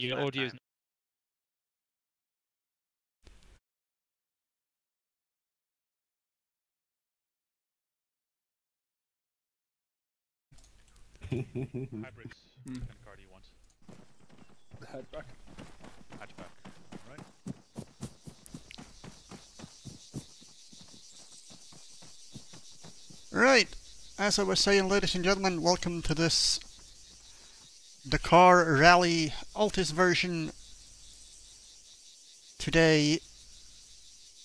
your audio is Hybrids. What kind of car do you want? The hatchback. Hatchback. Right. Right, as I was saying, ladies and gentlemen, welcome to this Dakar Rally Altis version. Today,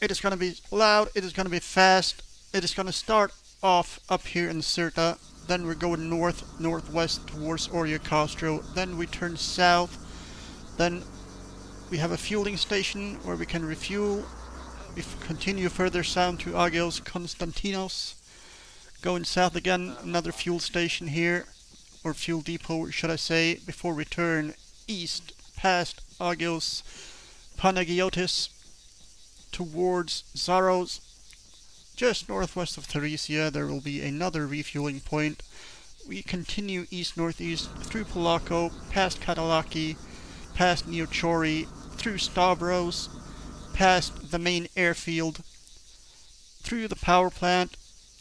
it is going to be loud, it is going to be fast, it is going to start off up here in Cirta, then we're going northwest towards Orio Castro, then we turn south, then we have a fueling station where we can refuel. We continue further south to Agios Konstantinos. Going south again, another fuel station here, or fuel depot should I say, before we turn east past Agios Panagiotis towards Zaros. Just northwest of Theresia there will be another refueling point. We continue east-northeast through Polacco, past Katalaki, past Neochori, through Stavros, past the main airfield, through the power plant,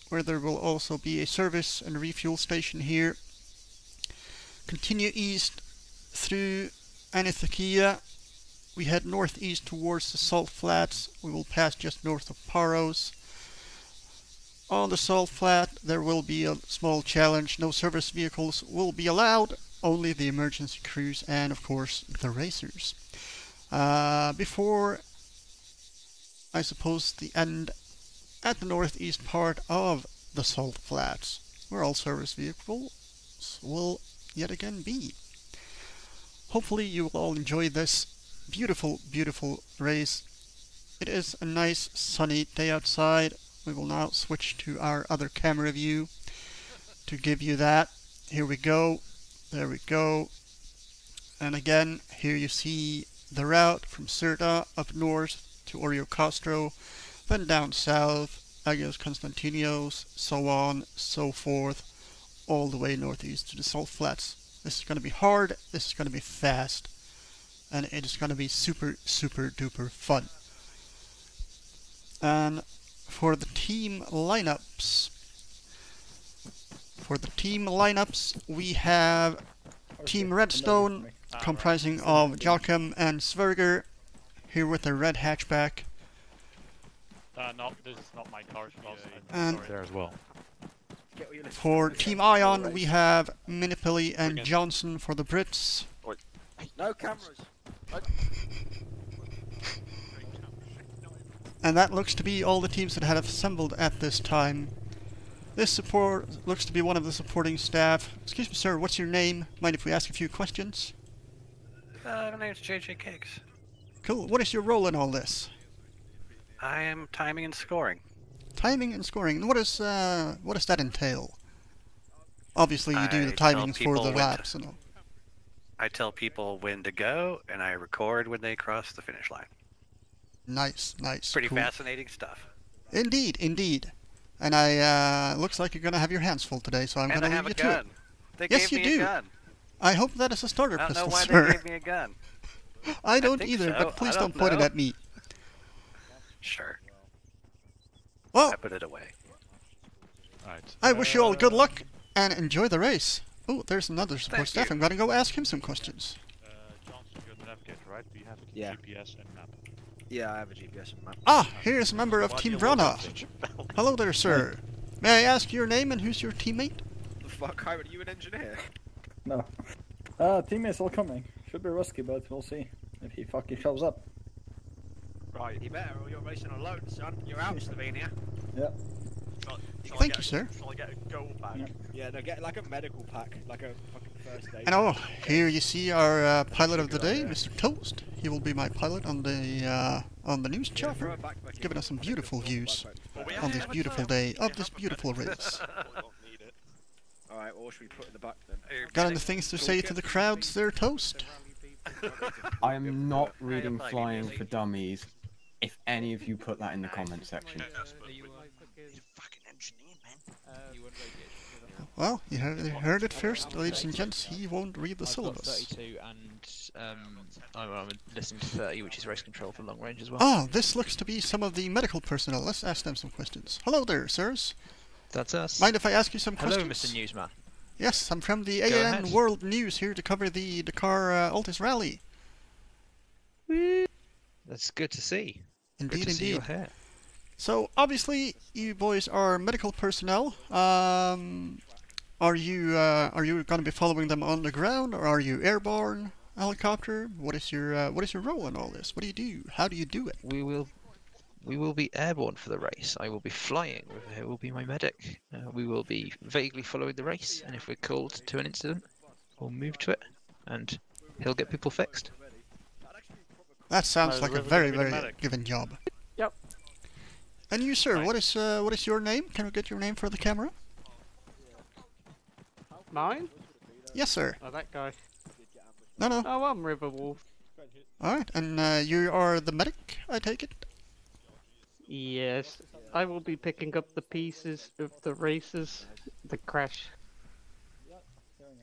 where there will also be a service and refuel station here. Continue east through Anithakia. We head northeast towards the Salt Flats. We will pass just north of Paros. On the Salt Flat there will be a small challenge. No service vehicles will be allowed, only the emergency crews and of course the racers. Before, I suppose, the end at the northeast part of the Salt Flats, where all service vehicles will yet again be. Hopefully you will all enjoy this beautiful, beautiful race. It is a nice sunny day outside. We will now switch to our other camera view to give you that. Here we go. There we go. And again, here you see the route from Cirta up north to Orio Castro, then down south, Agios Konstantinos, so on, so forth, all the way northeast to the Salt Flats. This is going to be hard, this is going to be fast, and it is going to be super, super duper fun. And for the team lineups, we have Team Redstone, comprising of Jalcum and Sverger, here with a red hatchback. No, this is not my car. And there as well. for Team Ion, we have Minipilly and Johnson for the Brits. No cameras. And that looks to be all the teams that have assembled at this time. This support looks to be one of the supporting staff. Excuse me, sir, what's your name? Mind if we ask a few questions? My name's JJ Cakes. Cool. What is your role in all this? I am timing and scoring. Timing and scoring. And what does that entail? Obviously, you do the I tell timing for people the when laps and all. I tell people when to go, and I record when they cross the finish line. Nice, nice. Pretty cool. fascinating stuff. Indeed, indeed. And I looks like you're gonna have your hands full today, so I'm And I gonna have leave a you to it. gun. They Yes, gave you me do. a gun. I hope that is a starter I don't know pistol, why sir. they gave me a gun. I don't think either, so. but please I don't don't point it know. at me. Sure. Well, I put it away. Alright. I wish you all good luck and enjoy the race. Oh, there's another support Thank staff. you. I'm gonna go ask him some questions. Johnson, you're the navigator, right? Do you have Yeah. GPS and map? Yeah, I have a GPS and map. Ah, here's a member of Team Vrana. Hello there, sir. May I ask your name and who's your teammate? The fuck, Hybrid, are you an engineer? No. Teammates all coming. Should be risky, but we'll see if he fucking shows up. Right. You better, or you're racing alone, son. You're out, Slovenia. Yeah. Thank you, sir. Shall I get a gold bag? Yeah, no, get like a medical pack, like a fucking first aid. And oh, here you see our pilot of the day, Mr. Toast. He will be my pilot on the news chopper, giving us some beautiful views on this beautiful day of this beautiful race. Alright, well, what should we put in the back then? Got any things to say to the crowds there, Toast? I am not reading Flying for Dummies. If any of you put that in the comment section. Well, you heard it first, ladies and gents. He won't read the I've got syllabus. 32 and I'm listening to 30, which is race control for long range as well. Ah, this looks to be some of the medical personnel. Let's ask them some questions. Hello there, sirs. That's us. Mind if I ask you some Hello, questions? Mr. Newsman. Yes, I'm from the Go AN ahead. World News here to cover the Dakar Altis Rally. That's good to see. Indeed, Good to see you're indeed. here. So, obviously, you boys are medical personnel. Are you going to be following them on the ground, or are you airborne, helicopter? What is your role in all this? What do you do? How do you do it? We will be airborne for the race. I will be flying. It will be my medic. We will be vaguely following the race, and if we're called to an incident, we'll move to it, and he'll get people fixed. That sounds No, like a River's very, gonna be the very medic. given job. Yep. And you, sir, Thanks. what is your name? Can we get your name for the camera? Mine? Yes, sir. Oh, that guy. No. Oh, I'm Riverwolf. All right, and you are the medic, I take it. Yes. I will be picking up the pieces of the races, the crash.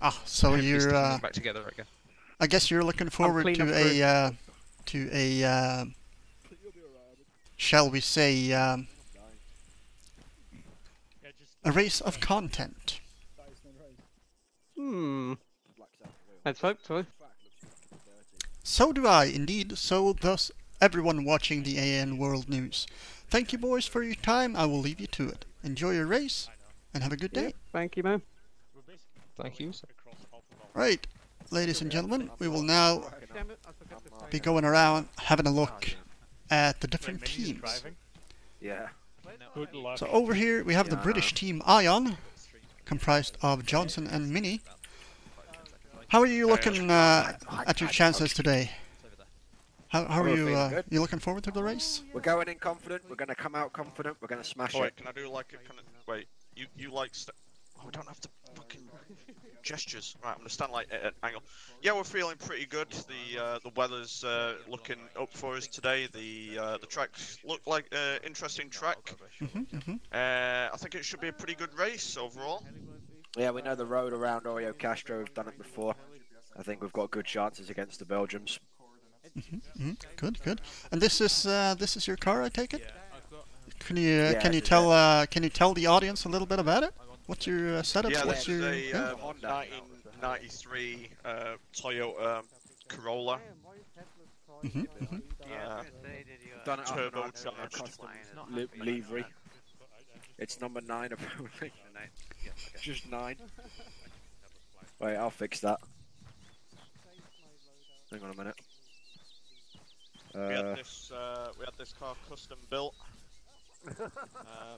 Ah, so Hopefully you're. sticking them back together again. I guess you're looking forward clean up to a shall we say a race of content. Let's hope so. So do I, indeed. So does everyone watching the AN World News. Thank you, boys, for your time. I will leave you to it. Enjoy your race, and have a good day. Yep, thank you, man. Thank you. Sir. Right, ladies and gentlemen, we will now Damn it, I forgot to say be that. going around having a look at the different Wait, Minnie's teams. driving? Yeah. Good luck. So over here we have the British team Ion, comprised of Johnson and Minnie. How are you looking at your chances today? How are We're you? feeling good. You looking forward to the race? We're going in confident. We're going to come out confident. We're going to smash Oh, it. wait, can I do like a kind of... Wait, you like... Oh, we don't have the fucking gestures. Right, I'm going to stand like at an angle. Yeah, we're feeling pretty good. The weather's looking up for us today. The tracks look like an interesting track. I think it should be a pretty good race overall. Yeah, we know the road around Oreo Castro. We've done it before. I think we've got good chances against the Belgians. Good, good. And this is your car, I take it? Can you Yeah, can you this is tell the audience a little bit about it? What's your setup? Yeah, What's this is your a Honda. 1993 Toyota Corolla. Done it Turbo up in our charged. custom livery. It's number 9 apparently. Just 9. Wait, I'll fix that. Hang on a minute. We had this car custom built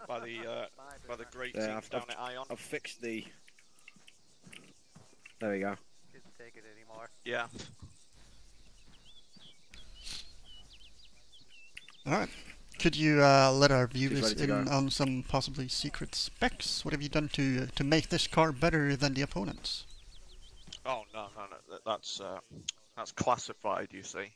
by the great Yeah, teams down at Ion. I've fixed the... There we go. Yeah. All right. Could you let our viewers ready to in go. on some possibly secret specs? What have you done to make this car better than the opponents? Oh no, that's classified. You see.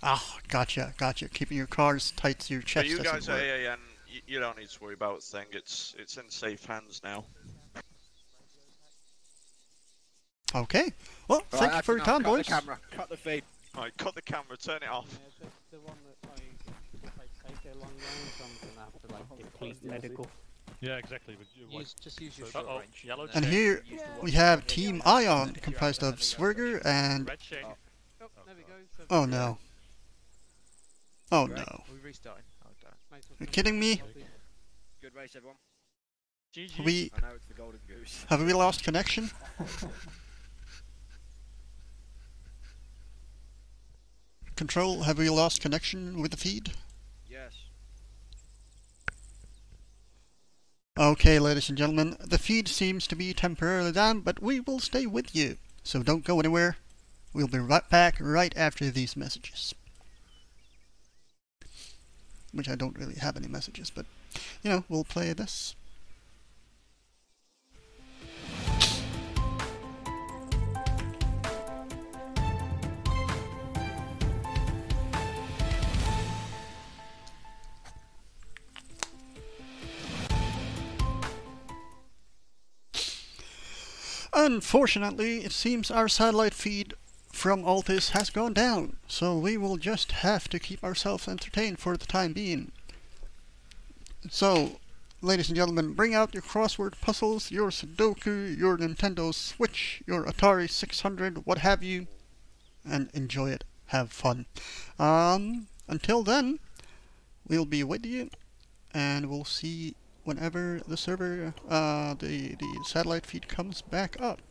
Ah, gotcha. Keeping your cars tight to your But chest. you as guys it at were. AAN, you don't need to worry about a thing. It's in safe hands now. Okay. Well, thank you for your time, boys. Cut the camera. Cut the feed. Right, cut the camera, turn it off. The one that I take a long range, I'm gonna have to like deplete medical. Yeah, exactly. Just use your Uh-oh, short range. yellow And check. here we have Team Ion, comprised of Swerger and... Red shade. Oh, there we go. So Oh no. Oh no. Are we restarting? Oh, damn. You're kidding me? Good race, everyone. We I know it's the golden goose. have we lost connection? Control, have we lost connection with the feed? Yes. Okay, ladies and gentlemen, the feed seems to be temporarily down, but we will stay with you. So don't go anywhere. We'll be right back right after these messages. Which I don't really have any messages, but, you know, we'll play this. Unfortunately, it seems our satellite feed from Altis has gone down, so we will just have to keep ourselves entertained for the time being. So, ladies and gentlemen, bring out your crossword puzzles, your Sudoku, your Nintendo Switch, your Atari 600, what have you, and enjoy it. Have fun. Until then, we'll be with you, and we'll see whenever the server, the satellite feed comes back up.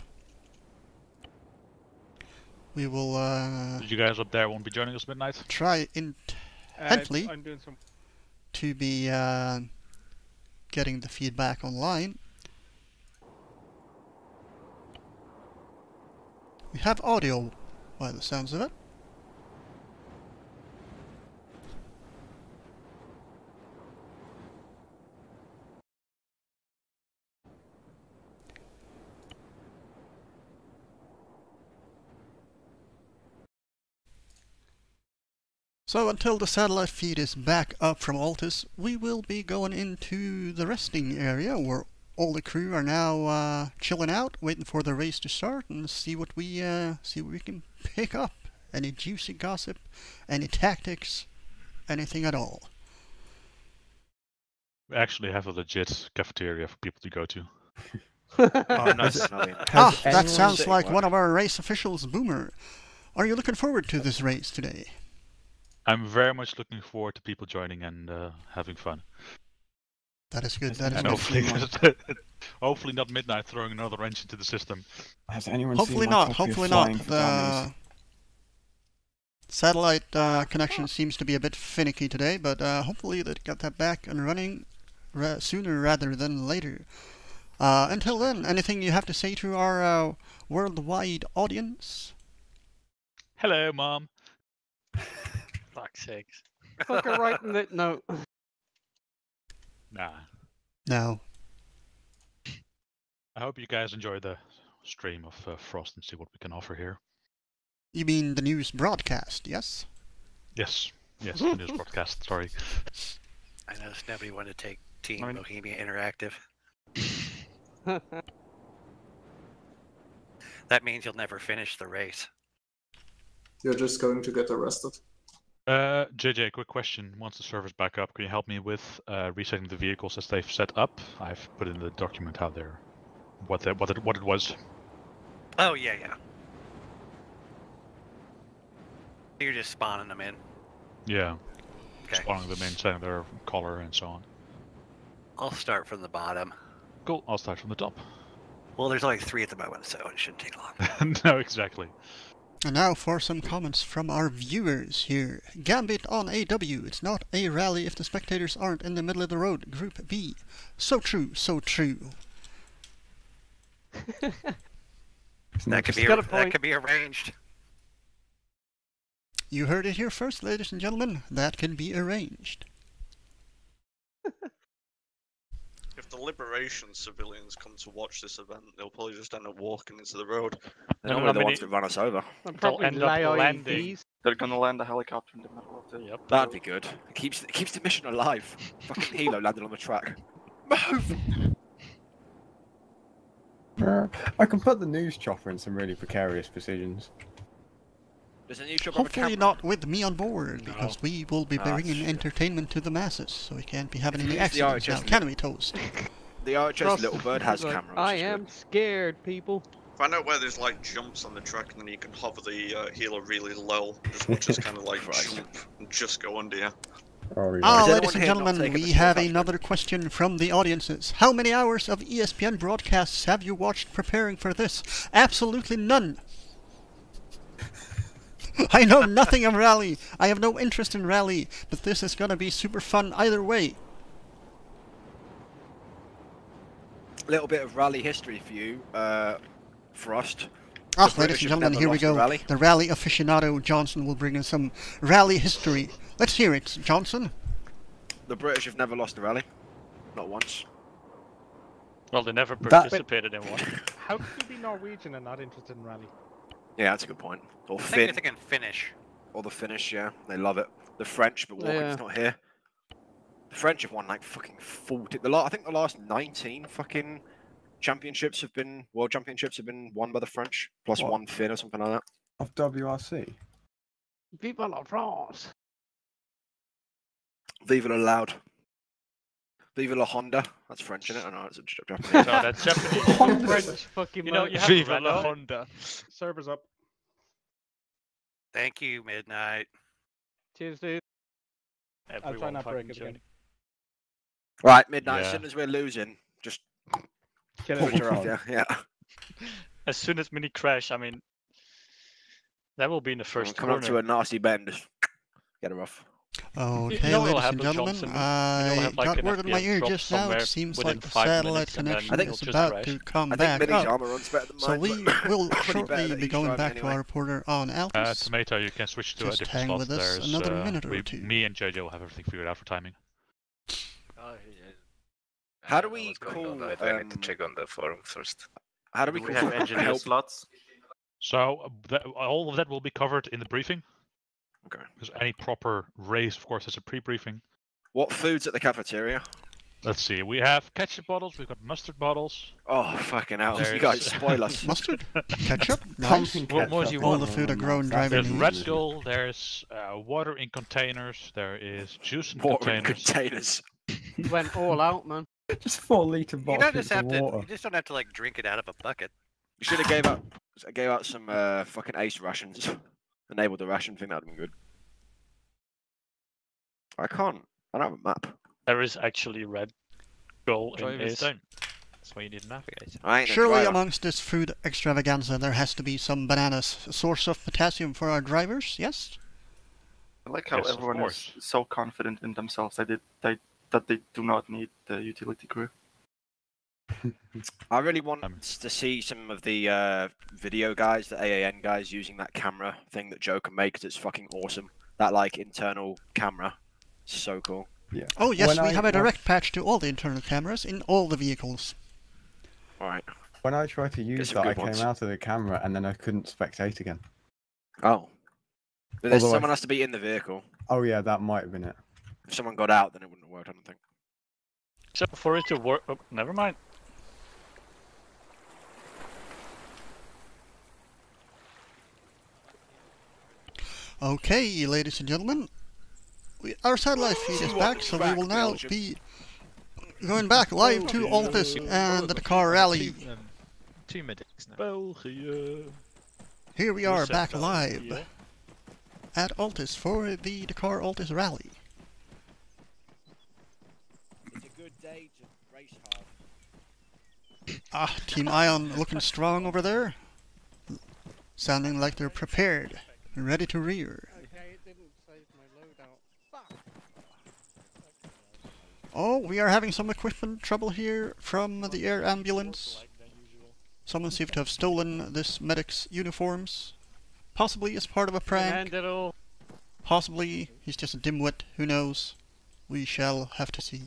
We will, You guys up there won't be joining us midnight? try intently I'm doing some. to be, getting the feedback online. We have audio, by the sounds of it. So until the satellite feed is back up from Altis, we will be going into the resting area where all the crew are now chilling out, waiting for the race to start, and see what we can pick up. Any juicy gossip, any tactics, anything at all. We actually have a legit cafeteria for people to go to. Oh, nice. That sounds like one of our race officials, Boomer. Are you looking forward to this race today? I'm very much looking forward to people joining and having fun. That is good. That is And good. hopefully not midnight throwing another wrench into the system. Has anyone Hopefully seen my not. copy of Hopefully not. Flying for The Dummies? satellite connection seems to be a bit finicky today, but hopefully they got that back and running sooner rather than later. Until then, anything you have to say to our worldwide audience? Hello, Mom. Fuck's sakes. Fucker writing that note. Nah. No. I hope you guys enjoy the stream of Frost and see what we can offer here. You mean the news broadcast, yes? Yes, the news broadcast, sorry. I noticed nobody wanted to take Team Bohemia Interactive. That means you'll never finish the race. You're just going to get arrested. JJ, quick question. Once the server's back up, can you help me with resetting the vehicles as they've set up? I've put in the document how they're what it was. Oh yeah. You're just spawning them in. Yeah. Okay. Spawning them in, setting their color and so on. I'll start from the bottom. Cool. I'll start from the top. Well, there's only 3 at the moment, so it shouldn't take long. No, exactly. And now for some comments from our viewers here. Gambit on AW. It's not a rally if the spectators aren't in the middle of the road. Group B. So true, so true. That could be arranged. You heard it here first, ladies and gentlemen. That can be arranged. If the Liberation civilians come to watch this event, they'll probably just end up walking into the road. They're normally the ones that run us over. They'll end up landing. They're gonna land a helicopter in the middle of the... Yep. That'd be good. It keeps the mission alive. Fucking Hilo landed on the track. Move! I can put the news chopper in some really precarious positions. There's a new shop Hopefully not with me on board, No. because we will be bringing entertainment to the masses, so we can't be having any Use the accidents now, RHS can we, Toast? The RHS Little Bird has Like, cameras. I it's am good. scared, people. Find out where there's like jumps on the track, and then you can hover the healer really low, just kind of like jump and just go under you. Ladies and gentlemen, we have another question from the audiences. How many hours of ESPN broadcasts have you watched preparing for this? Absolutely none. I know nothing of rally. I have no interest in rally, but this is gonna be super fun either way. A little bit of rally history for you, Frost. Ladies and gentlemen, here we go. The rally aficionado Johnson will bring us some rally history. Let's hear it, Johnson. The British have never lost a rally. Not once. Well, they never participated in one. How could you be Norwegian and not interested in rally? Yeah, that's a good point. Or I think Finn. they're thinking Finnish. Or the Finnish, yeah. They love it. The French, but Walken's not here. The French have won like fucking 40. I think the last 19 fucking championships have been world championships have been won by the French, plus What? 1 Finn or something like that. Of WRC? Vive la France! Vive la Loud. Vive la Honda. That's French, isn't it? I know it's Japanese. No, that's Japanese. French fucking You know, you have Viva la Renault. Honda. Servers up. Thank you, Midnight. Cheers, dude. Everyone I'll try not fucking break it again. join. Right, Midnight. As Yeah. soon as we're losing, just Get switch it. her off. Yeah. As soon as Mini crash, I mean, that will be in the first Coming up corner. to a nasty bend, just get her off. Okay, know what'll ladies and happen, gentlemen, Johnson? I have, like, got an word in my FPS ear drop just now. It somewhere seems within like the 5 satellite minutes, and then connection it'll is just about crash. to come I think back Minnie's up. armor runs better than So mine. we but will pretty better shortly than be each going driver back to anyway. our reporter on Altis. Tomato, you can switch to a Just different hang slot. with us There's, another minute or we- two. Me and JJ will have everything figured out for timing. How do we call? I need to check on the forum first. How do we Do call we have for engineer help? slots? So all of that will be covered in the briefing. Okay. Because any proper race, of course, has a pre-briefing. What food's at the cafeteria? Let's see. We have ketchup bottles. We've got mustard bottles. Oh, fucking hell. You There's- guys spoil us. Mustard? Ketchup? Nice. Pumpkin What more do you ketchup. All the food a grown driver There's needs. Red Skull. There's water in containers. There is juice in Water in containers. containers. Went all out, man. Just 4-litre You bottles don't just have of to. water. You just don't have to like drink it out of a bucket. You should have gave out some fucking ace rations. Enabled the ration thing. That'd been good. I don't have a map. There is actually Red Skull in Drivers Ace. don't. That's why you need a navigator. I ain't a Surely driver. amongst this food extravaganza there has to be some bananas. A source of potassium for our drivers, yes? I like how Yes, of everyone is course. so confident in themselves that they do not need the utility crew. I really want to see some of the video guys, the AAN guys, using that camera thing that Joe can make, because it's fucking awesome. That, like, internal camera. So cool. Yeah. Oh yes, When we I have a direct watch- patch to all the internal cameras in all the vehicles. Alright. When I tried to use some that, I good ones. came out of the camera and then I couldn't spectate again. Oh. But there's Although someone has to be in the vehicle. Oh yeah, that might have been it. If someone got out, then it wouldn't have worked, I don't think. So for it to work, oh, never mind. Okay, ladies and gentlemen, our satellite feed is back, so we will now be going back live to Altis and the Dakar Rally. Two medics now. België. Here we are Reset back België. live at Altis for the Dakar Altis Rally. It's a good day to race hard. Ah, Team Ion looking strong over there. Sounding like they're prepared, ready to rear. Okay, it didn't save my loadout. Fuck! Oh, we are having some equipment trouble here from the air ambulance. Someone seems to have stolen this medic's uniforms. Possibly as part of a prank. Hand it all. Possibly he's just a dimwit. Who knows? We shall have to see.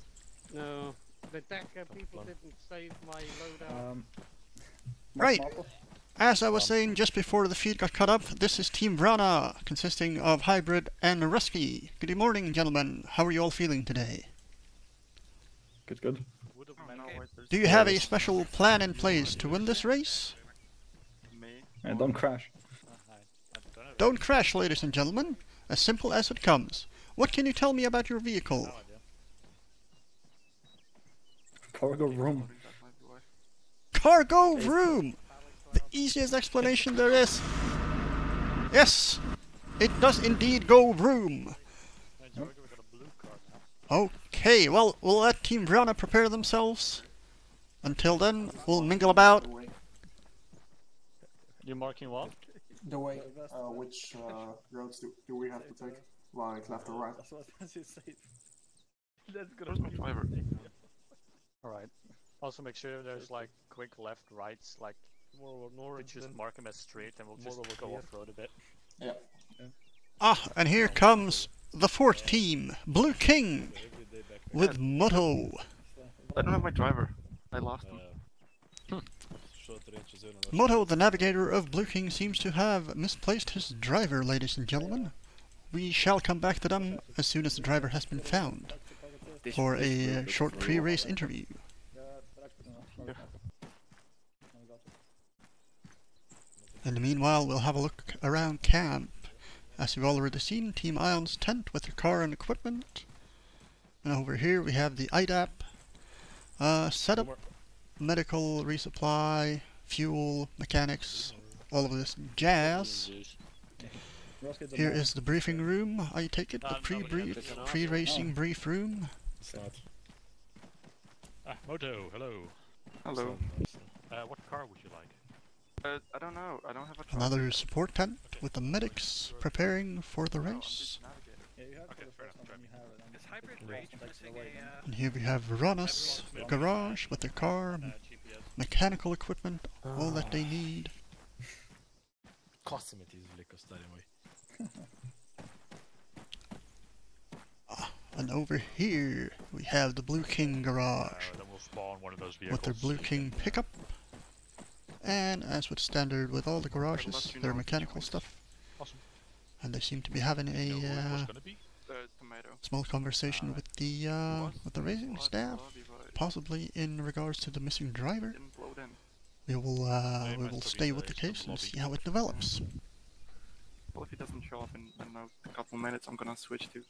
No, the Dakar people didn't save my loadout. Right. As I was saying just before the feed got cut up, this is Team Vrana, consisting of Hybrid and Rusky. Good morning, gentlemen. How are you all feeling today? Good. Do you have a special plan in place to win this race? And don't crash. Don't crash, ladies and gentlemen. As simple as it comes. What can you tell me about your vehicle? Cargo room. Cargo room! The easiest explanation there is. Yes, it does indeed go room. Okay, well, we'll let Team Vrana prepare themselves. Until then, we'll mingle about. You marking what? The way, which roads do we have to take? Like left or right? That's gonna be Alright. Also make sure there's like quick left rights, like we just mark them as straight and we'll just go off-road a bit. Yeah. Ah, and here comes the fourth team, Blue King, with Moto. I don't have my driver. I lost him. Moto, the navigator of Blue King, seems to have misplaced his driver, ladies and gentlemen. We shall come back to them as soon as the driver has been found for a short pre-race interview. In the meanwhile, we'll have a look around camp. As you've already seen, Team Ion's tent with their car and equipment. And over here we have the IDAP. Setup, medical resupply, fuel, mechanics, all of this jazz. Here is the briefing room, I take it, the pre-racing brief room. Moto, hello. Hello. What car would you like? I don't know. I don't have a truck. Another support tent with the medics preparing for the race. And here we have Rana's garage with their car, mechanical equipment, all that they need. And over here we have the Blue King garage Then we'll spawn one of those with their Blue King pickup. And as with standard with all the garages, their mechanical stuff. Awesome. And they seem to be having a small conversation with the racing staff, possibly in regards to the missing driver. We will stay with the case and see how it develops. Well, if he doesn't show up in a couple minutes, I'm gonna switch to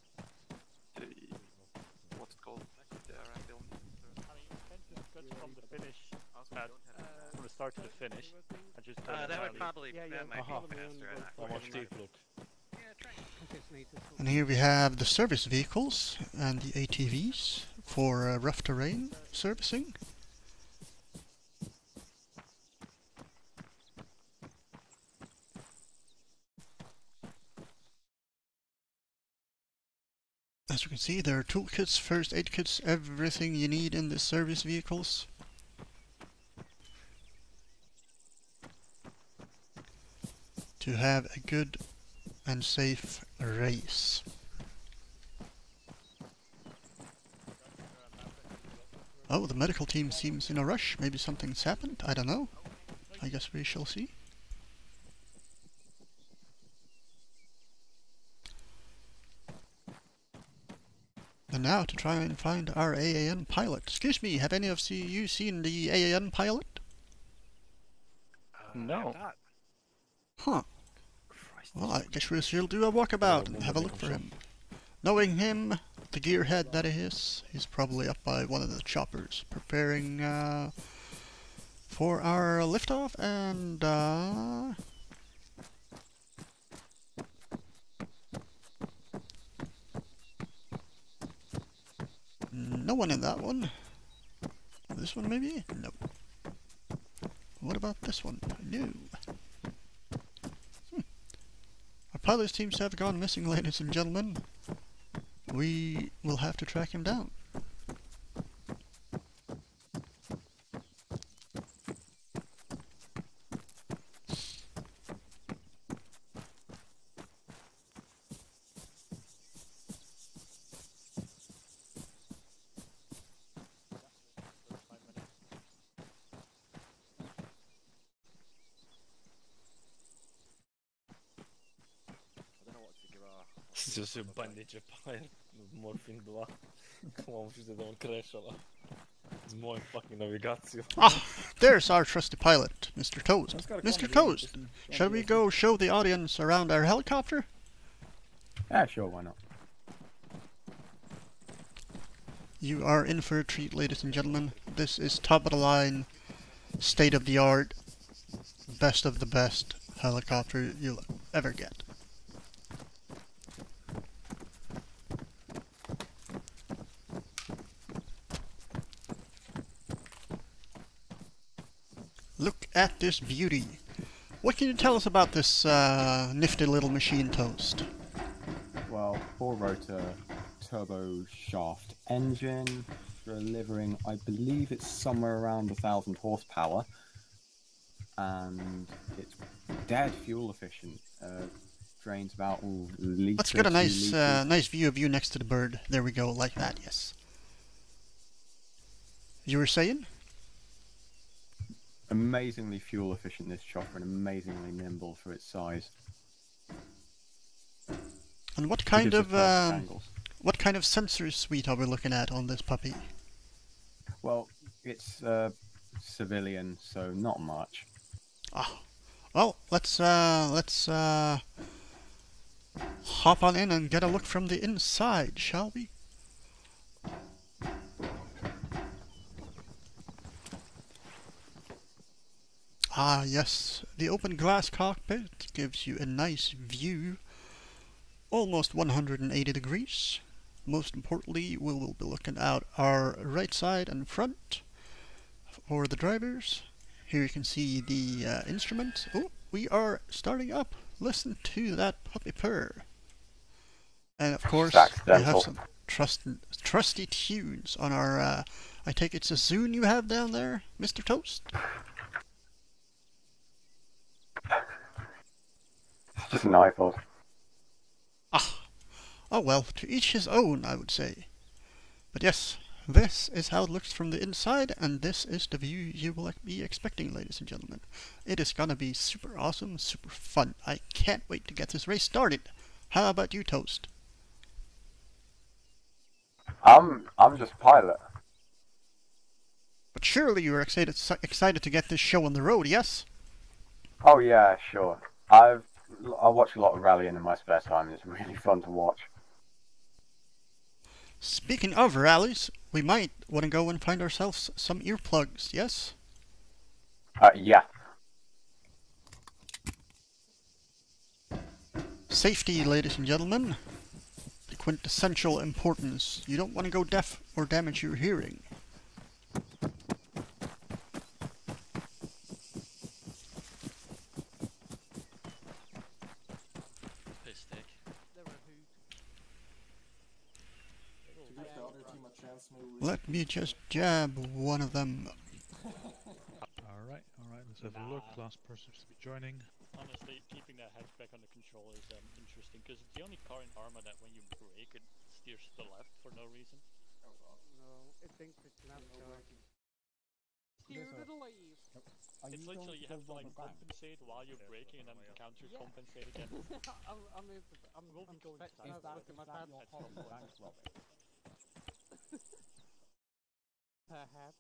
the what's it called? The From the finish, from the start to the finish, and just that would probably that might be faster. And here we have the service vehicles and the ATVs for rough terrain servicing. As you can see, there are toolkits, first aid kits, everything you need in the service vehicles. To have a good and safe race. Oh, the medical team seems in a rush. Maybe something's happened. I don't know. I guess we shall see. And now to try and find our AAN pilot. Excuse me, have any of you seen the AAN pilot? No. Huh. Well, I guess we shall do a walkabout and have a look for him. Knowing him, the gearhead that he is, he's probably up by one of the choppers, preparing for our liftoff, and no one in that one. This one maybe? No. What about this one? No. Our pilot seems to have gone missing, ladies and gentlemen. We will have to track him down. Слушай, бандиче паер, Morphing 2. Mam się da on crashala. Z moją fucking nawigacją. Ah, there's our trusty pilot, Mr. Toast. Mr. Toast, shall we go show the audience around our helicopter? Yeah, sure, why not? You are in for a treat, ladies and gentlemen. This is top of the line, state of the art, best of the best helicopter you'll ever get. Look at this beauty. What can you tell us about this nifty little machine, Toast? Well, 4-rotor turbo shaft engine, delivering, I believe it's somewhere around 1,000 horsepower, and it's dead fuel efficient. Drains about litre. Let's get a nice nice view of you next to the bird. There we go, like that, yes. You were saying? Amazingly fuel efficient, this chopper, and amazingly nimble for its size. And what kind of sensor suite are we looking at on this puppy? Well, it's civilian, so not much. Ah, Well, let's hop on in and get a look from the inside, shall we? Ah, yes, the open glass cockpit gives you a nice view, almost 180 degrees. Most importantly, we will be looking out our right side and front for the drivers. Here you can see the instruments. Oh, we are starting up. Listen to that puppy purr. And of course, we have some trusty tunes on our, I take it's a Zune you have down there, Mr. Toast? It's just an iPod. Ah, oh well, to each his own, I would say. But yes, this is how it looks from the inside, and this is the view you will be expecting, ladies and gentlemen. It is gonna be super awesome, super fun. I can't wait to get this race started. How about you, Toast? I'm just pilot. But surely you are excited to get this show on the road, yes? Oh yeah, sure. I watch a lot of rallying in my spare time. It's really fun to watch. Speaking of rallies, we might want to go and find ourselves some earplugs, yes? Yeah. Safety, ladies and gentlemen. The quintessential importance. You don't want to go deaf or damage your hearing. Let me just jab one of them. Alright, let's have a look. Last person to be joining. Honestly, keeping that hatchback under control is interesting, because it's the only car in Arma that when you brake, it steers to the left for no reason. No, it thinks it's NASCAR. Steer to the left. It's literally, you have to like compensate while you're braking and then counter compensate again. I'm going fast. Look at my pad. Perhaps.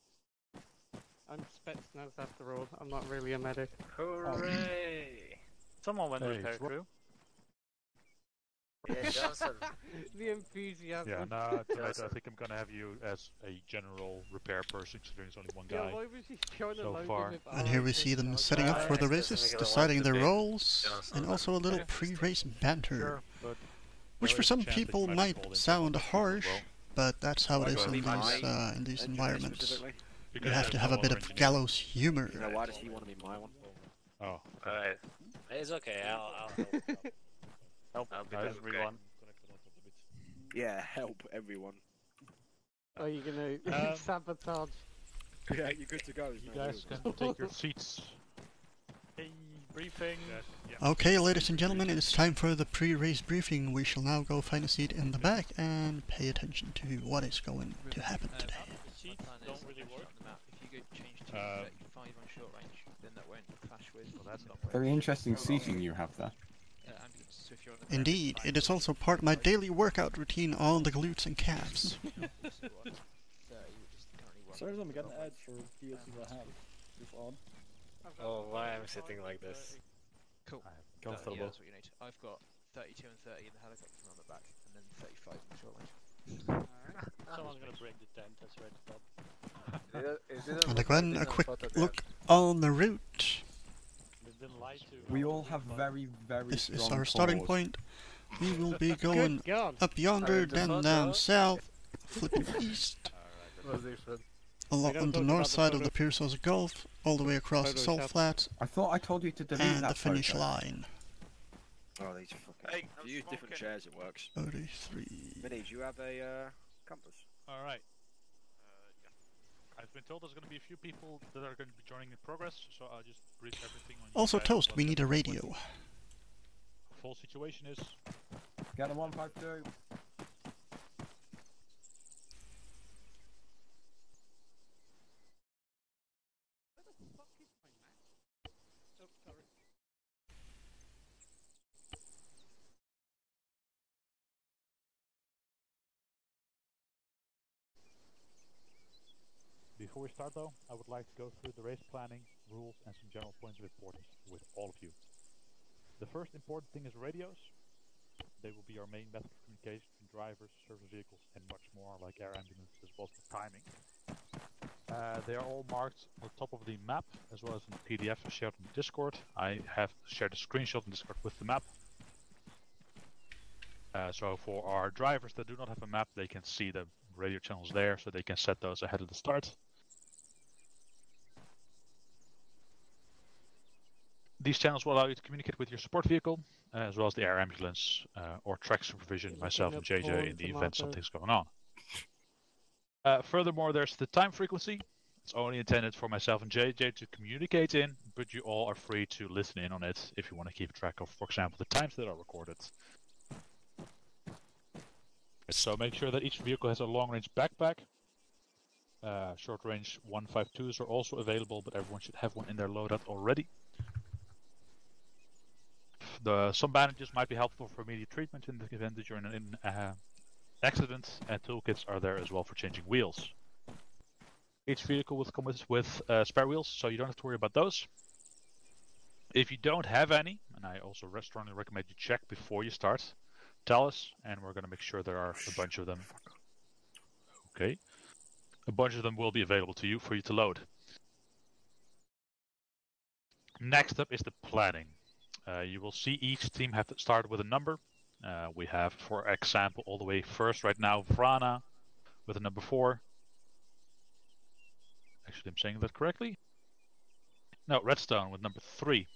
I'm Spetsnaz after all. I'm not really a medic. Hooray! Someone went repair crew. Yeah, Johnson. The enthusiasm. Yeah, no, tonight I think I'm gonna have you as a general repair person, considering there's only one guy so far. And here we see them setting up for the races, deciding their roles, and also a little pre-race banter. Which for some people might sound harsh, but that's how it is in these environments. You have to have a bit of gallows humor. You know, why does he want to be my one? Oh. Alright. It's okay, I'll help. Help everyone. Yeah, help everyone. Are you gonna sabotage? Yeah, you're good to go. You guys can take your seats. Hey, briefing. Okay, ladies and gentlemen, it is time for the pre-race briefing. We shall now go find a seat in the back and pay attention to what is going to happen today. Seats don't really work. If you go change to 35 on short range, then that won't clash with. Well, that's not Very interesting seating you have there. So if you're on the Indeed, it is also part of my daily workout routine on the glutes and calves. Sorry, I'm getting ads for PLCs I have. It's odd. Oh, why I'm sitting like this? Cool. Comfortable. Yeah, that's what you need. I've got 32 and 30 in the helicopter on the back, and then 35 in the short range. Someone's gonna break the tent, that's right at the top. And again, a quick look on the route. We all have very, very This is strong our starting cause. point. We will be going up yonder, then down south, flipping east, along on the north side of the Pearsall's Gulf, all the way across the Salt Flats, I thought I told you to delete and that the finish photo. line. Oh, these fucking... If you use different chairs, it works. 33. Minnie, do you have a compass? Alright. I've been told there's going to be a few people that are going to be joining in progress, so I'll just brief everything on you Also, guys Toast, once we need a everyone's radio. waiting. Full situation is... Get a 152. Before we start though, I would like to go through the race planning, rules and some general points of importance with all of you. The first important thing is radios. They will be our main method of communication between drivers, service vehicles and much more, like air ambulance as well as the timing. They are all marked on the top of the map as well as in the PDF shared on Discord. I have shared a screenshot in Discord with the map. So for our drivers that do not have a map, they can see the radio channels there, so they can set those ahead of the start. These channels will allow you to communicate with your support vehicle, as well as the air ambulance or track supervision, myself and JJ in the event something's going on. Furthermore, there's the time frequency. It's only intended for myself and JJ to communicate in, but you all are free to listen in on it if you want to keep track of, for example, the times that are recorded. So make sure that each vehicle has a long-range backpack. Short-range 152s are also available, but everyone should have one in their loadout already. Some bandages might be helpful for immediate treatment in the event that you're in an accident, and toolkits are there as well for changing wheels. Each vehicle will come with spare wheels, so you don't have to worry about those. If you don't have any, and I also strongly recommend you check before you start, tell us, and we're going to make sure there are a bunch of them. Okay. A bunch of them will be available to you for you to load. Next up is the planning. You will see each team have to start with a number. We have, for example, all the way first right now, Vrana with a number 4. Actually, I'm saying that correctly. No, Redstone with number 3.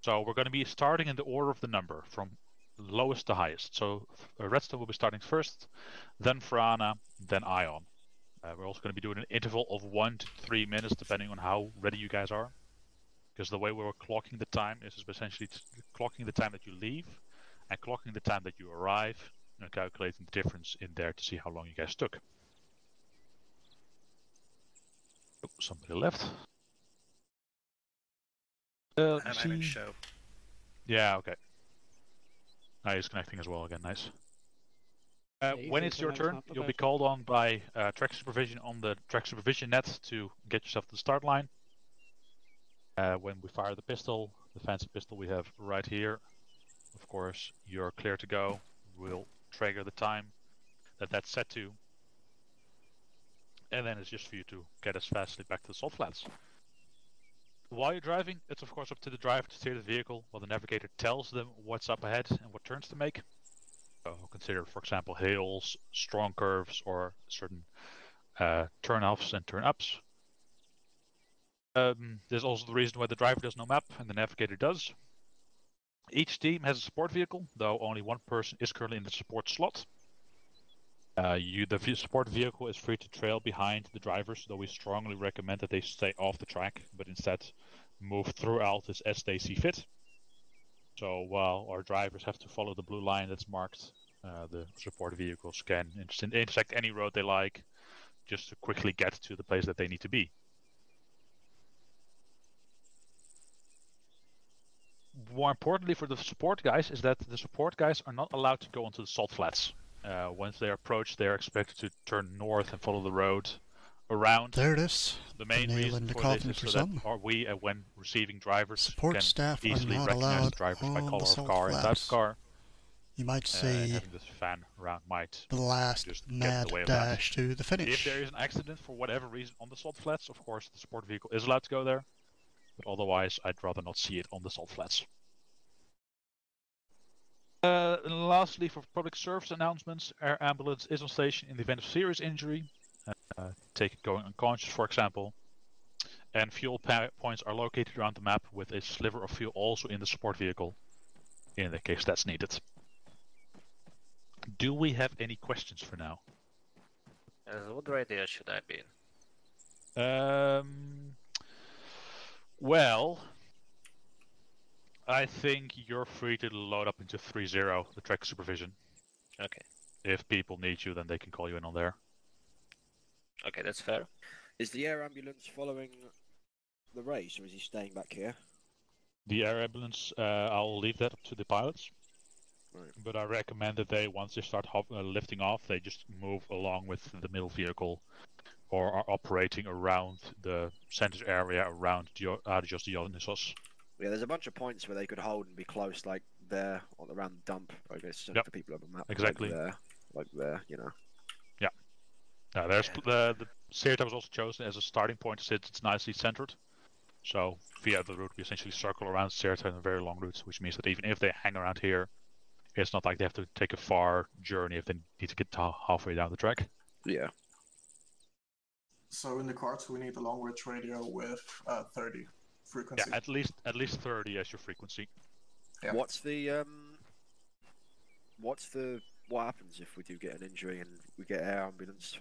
So we're going to be starting in the order of the number, from lowest to highest. So Redstone will be starting first, then Vrana, then Ion. We're also going to be doing an interval of 1 to 3 minutes, depending on how ready you guys are. Because the way we're clocking the time is essentially clocking the time that you leave and clocking the time that you arrive, and calculating the difference in there to see how long you guys took. Oh, somebody left. I'm in show. Yeah, okay. Now he's connecting as well again, nice. When it's your turn, you'll be called on by track supervision on the track supervision net to get yourself to the start line. When we fire the pistol, the fancy pistol we have right here, of course, you're clear to go. We'll trigger the time that that's set to. And then it's just for you to get us fastly back to the salt flats. While you're driving, it's of course up to the driver to steer the vehicle while the navigator tells them what's up ahead and what turns to make. So consider, for example, hills, strong curves, or certain turn-offs and turn-ups. There's also the reason why the driver does no map and the navigator does. Each team has a support vehicle, though only one person is currently in the support slot. The support vehicle is free to trail behind the drivers, though we strongly recommend that they stay off the track, but instead move through Altis as they see fit. So while our drivers have to follow the blue line that's marked, the support vehicles can intersect any road they like, just to quickly get to the place that they need to be. More importantly for the support guys is that the support guys are not allowed to go onto the salt flats. Once they approach, they are expected to turn north and follow the road around. There it is. The main reason for this is so that we, when receiving drivers, support can staff easily are not recognize allowed the drivers by on color the of salt car and type of flats. car. You might see having this fan around might the last just get in mad the way of dash that. to the finish. If there is an accident for whatever reason on the salt flats, of course the support vehicle is allowed to go there. But otherwise, I'd rather not see it on the salt flats. And lastly, for public service announcements, air ambulance is on station in the event of serious injury. Take it going unconscious, for example. And fuel points are located around the map with a sliver of fuel also in the support vehicle, in the case that's needed. Do we have any questions for now? What radio should I be in? Well, I think you're free to load up into 3-0, the track supervision. Okay. If people need you, then they can call you in on there. Okay, that's fair. Is the air ambulance following the race, or is he staying back here? The air ambulance, I'll leave that up to the pilots. Right. But I recommend that they, once they start lifting off, they just move along with the middle vehicle or are operating around the center area around just the Dionysos. Yeah, there's a bunch of points where they could hold and be close, like there, or around the dump. I guess for people on the map. Exactly. Like there, you know. Yeah. Now there's the Cirta was also chosen as a starting point since it's nicely centered. So via the route, we essentially circle around Cirta in a very long route, which means that even if they hang around here, it's not like they have to take a far journey if they need to get halfway down the track. Yeah. So in the cards, we need a long range radio with 30 frequency. Yeah, at least 30 as your frequency. Yeah. What happens if we do get an injury and we get air ambulance?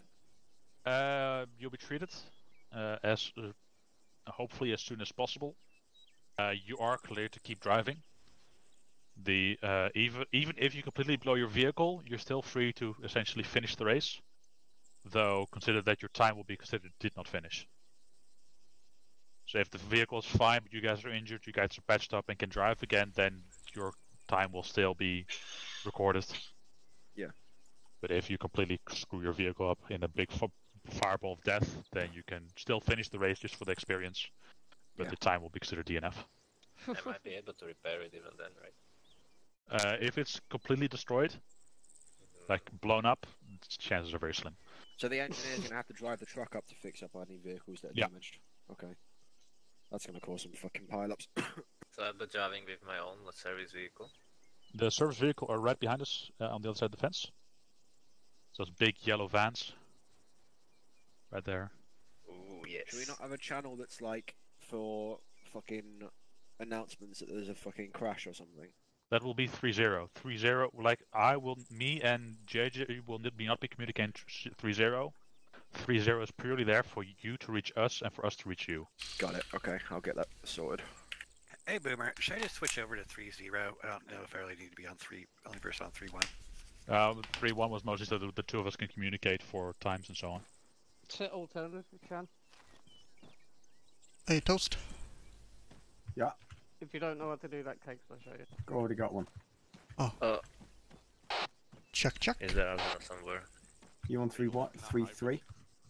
You'll be treated as hopefully as soon as possible. You are cleared to keep driving. Even if you completely blow your vehicle, you're still free to essentially finish the race. Though consider that your time will be considered did not finish. So if the vehicle is fine but you guys are injured, you guys are patched up and can drive again, then your time will still be recorded. Yeah. But if you completely screw your vehicle up in a big fireball of death, then you can still finish the race just for the experience. But the time will be considered DNF. I might be able to repair it even then, right? If it's completely destroyed, like blown up, chances are very slim. So the engineer's going to have to drive the truck up to fix up any vehicles that are damaged. Okay. That's going to cause some fucking pile-ups. So I'll be driving with my own service vehicle. The service vehicle are right behind us on the other side of the fence. Those big yellow vans. Right there. Ooh, yes. Should we not have a channel that's like for fucking announcements that there's a fucking crash or something? That will be 3-0. 3-0, like me and JJ will not be communicating 3-0. 3-0 is purely there for you to reach us and for us to reach you. Got it. Okay, I'll get that sorted. Hey Boomer, should I just switch over to 3-0? I don't know if I really need to be on only person on 3-1. 3-1 was mostly so that the two of us can communicate for times and so on. Set alternative if you can. Hey, Toast. Yeah. If you don't know what to do, that cakes I'll show you. Already got one. Oh. Check. Is there another somewhere? You on 3-1? 3-3?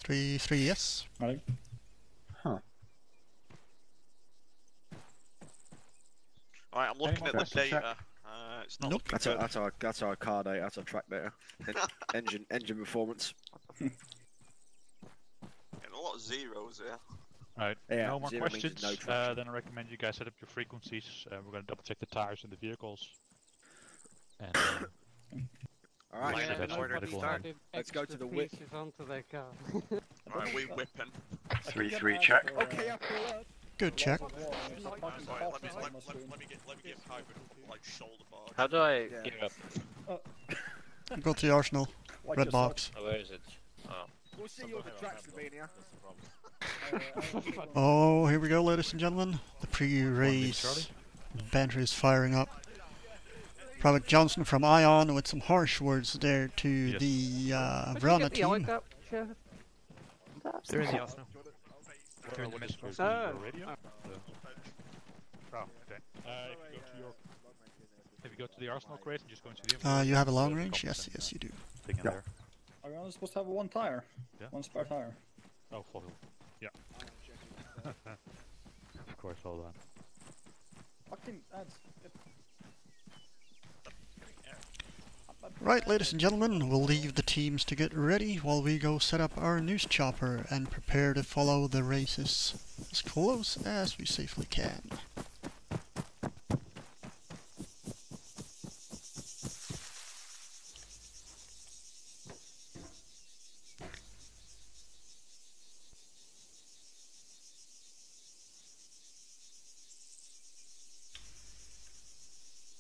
3-3, yes. Right. Huh. Alright, I'm looking at the data. It's not looking good. That's our car data. That's our track data. engine performance. Getting a lot of zeros here. Alright, Yeah, no more zero means questions. no traction. Then I recommend you guys set up your frequencies. We're going to double check the tires in the vehicles. And Alright, Yeah, that's nobody medical started Let's go to extra the whip. pieces onto their car. Alright, we whipping. 3-3 check. Okay, I pull up. Good check. Sorry, let me get hybrid, like shoulder bar. How do I gear up? Go to the arsenal. Like Red yourself. box. Oh, where is it? Oh. We'll see you at the track, Slovenia. Oh, here we go, ladies and gentlemen. The pre-race banter is firing up. Private Johnson from Ion with some harsh words there to the Vrana team. They're in the arsenal. They're in the midst of Oh. the radio. Oh, okay. If you go to the arsenal crate and just go into the You have a long range? Yes, you do. thing in there. Are we only supposed to have one tire? Yeah. One spare tire. Oh, full. Yeah. Of course, hold on. Fucking ads. Right, ladies and gentlemen, we'll leave the teams to get ready while we go set up our news chopper and prepare to follow the races as close as we safely can.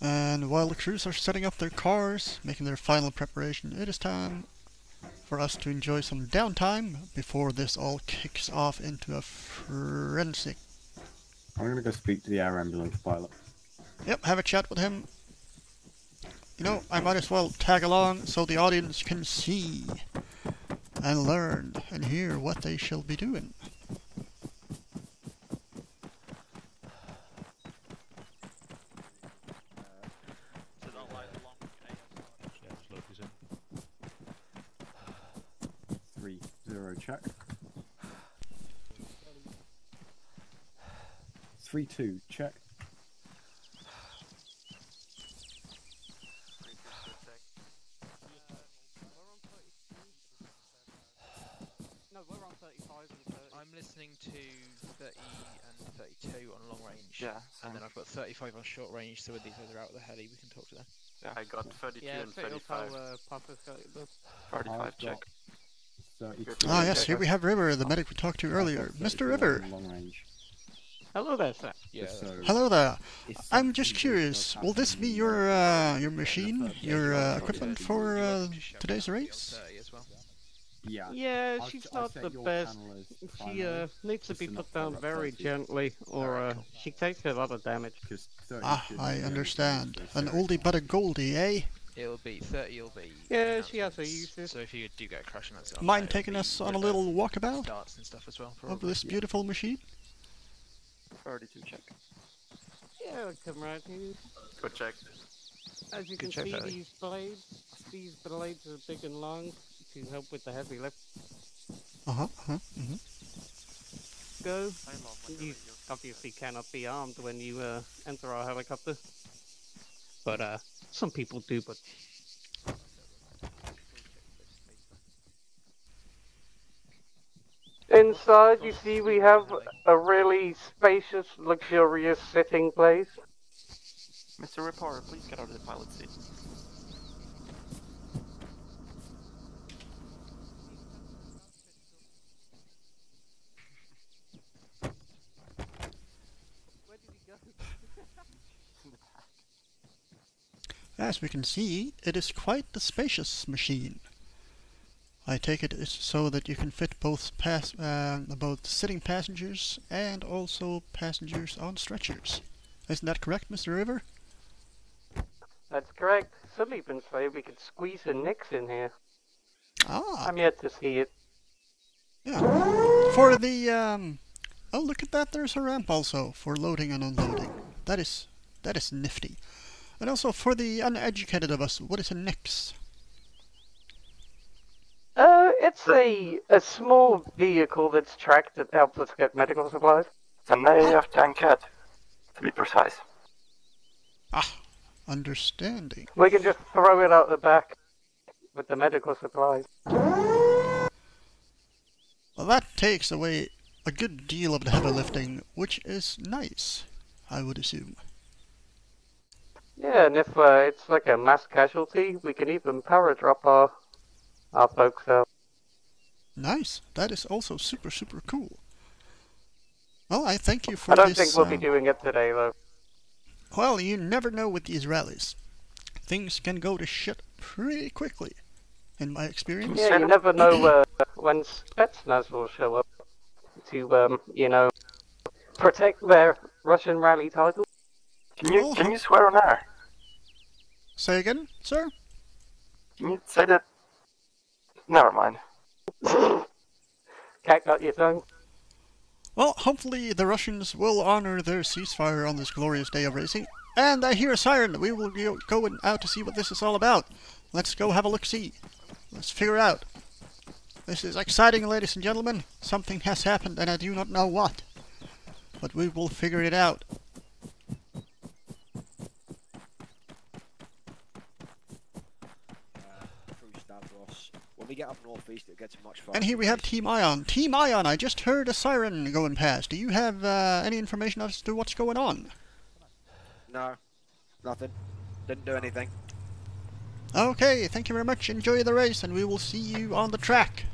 And while the crews are setting up their cars, making their final preparation, it is time for us to enjoy some downtime before this all kicks off into a frenzy. I'm gonna go speak to the air ambulance pilot. Yep, have a chat with him. You know, I might as well tag along so the audience can see and learn and hear what they shall be doing. Check. 3-2, check. No, we're on 35 and 30. I'm listening to 30 and 32 on long range. Yeah. And then I've got 35 on short range, so when these guys are out of the heli, we can talk to them. Yeah, I got 32 yeah, and 35. 35 check. Ah, yes, here we have River, the medic we talked to earlier. Mr. River. Hello there, sir. Yeah. Hello there. I'm just curious, will this be your machine, your equipment for today's race? Yeah, she's not the best. She needs to be put down very gently, or she takes a lot of damage. Ah, I understand. An oldie but a goldie, eh? It'll be 30. It'll be. Yeah, she has her uses. So if you do get a crash on that, Mind taking us on a little walkabout darts and stuff as well of this beautiful machine? 32 check. Yeah, I'll come right here. Good check. As you Good can check, see, these blades are big and long to help with the heavy lift. Go. You obviously cannot be armed when you enter our helicopter. But some people do, but... Inside, you see we have a really spacious, luxurious sitting place. Mr. Reporter, please get out of the pilot seat. As we can see, it is quite the spacious machine. I take it it's so that you can fit both both sitting passengers and also passengers on stretchers. Isn't that correct, Mr. River? That's correct. Some even say we could squeeze a Nix in here. Ah. I'm yet to see it. Yeah. For the oh, look at that! There's a ramp also for loading and unloading. That is nifty. And also for the uneducated of us, what is a Nix? It's a small vehicle that's tracked that helps us get medical supplies. It's an AF tanket, to be precise. Ah, understanding. We can just throw it out the back with the medical supplies. Well, that takes away a good deal of the heavy lifting, which is nice, I would assume. Yeah, and if it's like a mass casualty, we can even power drop our folks out. Nice. That is also super cool. Well, I thank you for I this. don't think we'll be doing it today, though. Well, you never know with these rallies. Things can go to shit pretty quickly, in my experience. Yeah, you never know when Spetsnaz will show up to, you know, protect their Russian rally title. Can you swear on air? Say again, sir? Can you say that? Never mind. Cat got your tongue. Well, hopefully the Russians will honor their ceasefire on this glorious day of racing. And I hear a siren. We will be going out to see what this is all about. Let's go have a look-see. Let's figure out. This is exciting, ladies and gentlemen. Something has happened and I do not know what. But we will figure it out. When we get up northeast, it gets much faster. And here we have Team Ion. Team Ion, I just heard a siren going past. Do you have any information as to what's going on? No, nothing. Didn't do anything. Okay, thank you very much. Enjoy the race, and we will see you on the track.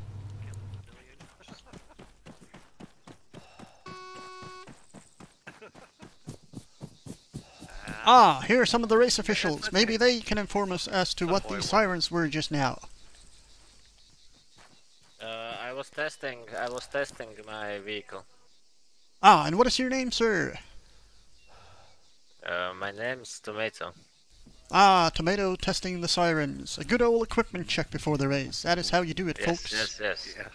Ah, here are some of the race officials. Maybe they can inform us as to what these sirens were just now. I was testing my vehicle. Ah, and what is your name, sir? My name's Tomato. Ah, Tomato testing the sirens. A good old equipment check before the race. That is how you do it, folks. Yes. Yeah.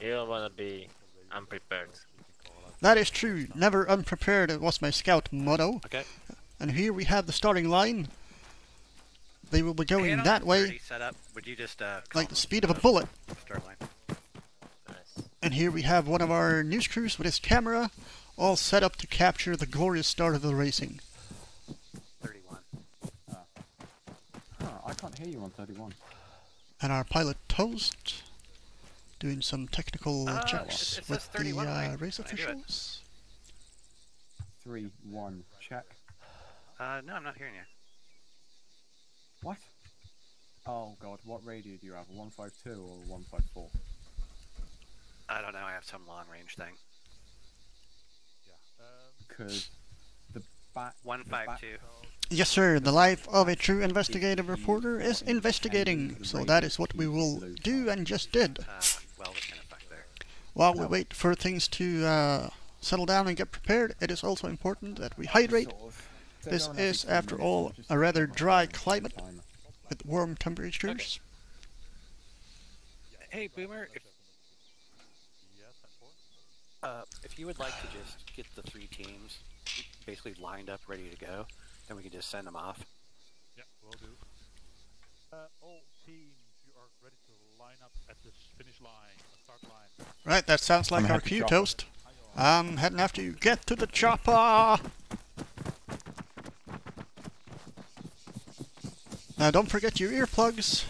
You don't wanna be unprepared. That is true. Never unprepared was my scout motto. Okay. And here we have the starting line. They will be going that way. Set up. Would you just like the speed of a bullet. Start line. Nice. And here we have one of our news crews with his camera, all set up to capture the glorious start of the racing. 31. I can't hear you on 31. And our pilot Toast, doing some technical checks it with says 31, the right? race When I do it. officials. 3, 1, check. No, I'm not hearing you. What? Oh god, what radio do you have? A 152 or a 154? I don't know, I have some long range thing. Because the back... 152. Yes, sir. The life of a true investigative reporter is investigating. So that is what we will do and just did. Well, in effect there. While we wait for things to settle down and get prepared, it is also important that we hydrate. This is, after all, a rather dry climate with warm temperatures. Hey, Boomer, if you would like to just get the 3 teams basically lined up, ready to go, then we can just send them off. Yeah, will do. All teams, you are ready to line up at the finish line, start line. Right, that sounds like our cue, Toast. I'm heading after you. Get to the chopper! Now don't forget your earplugs.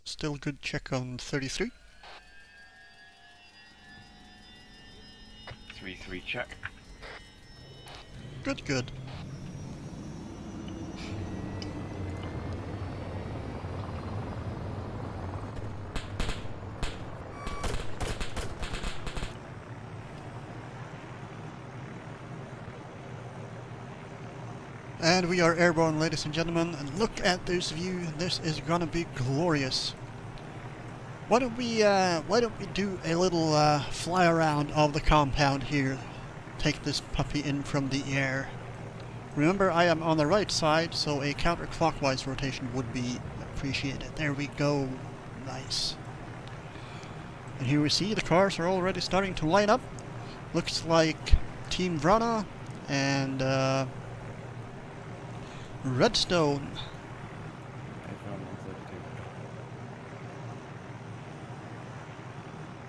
Still good check on 33. 3-3 check. Good, good. And we are airborne, ladies and gentlemen, and look at this view. This is gonna be glorious. Why don't we do a little fly around of the compound here? Take this puppy in from the air. Remember, I am on the right side, so a counterclockwise rotation would be appreciated. There we go. Nice. And here we see the cars are already starting to line up. Looks like Team Vrana and Redstone.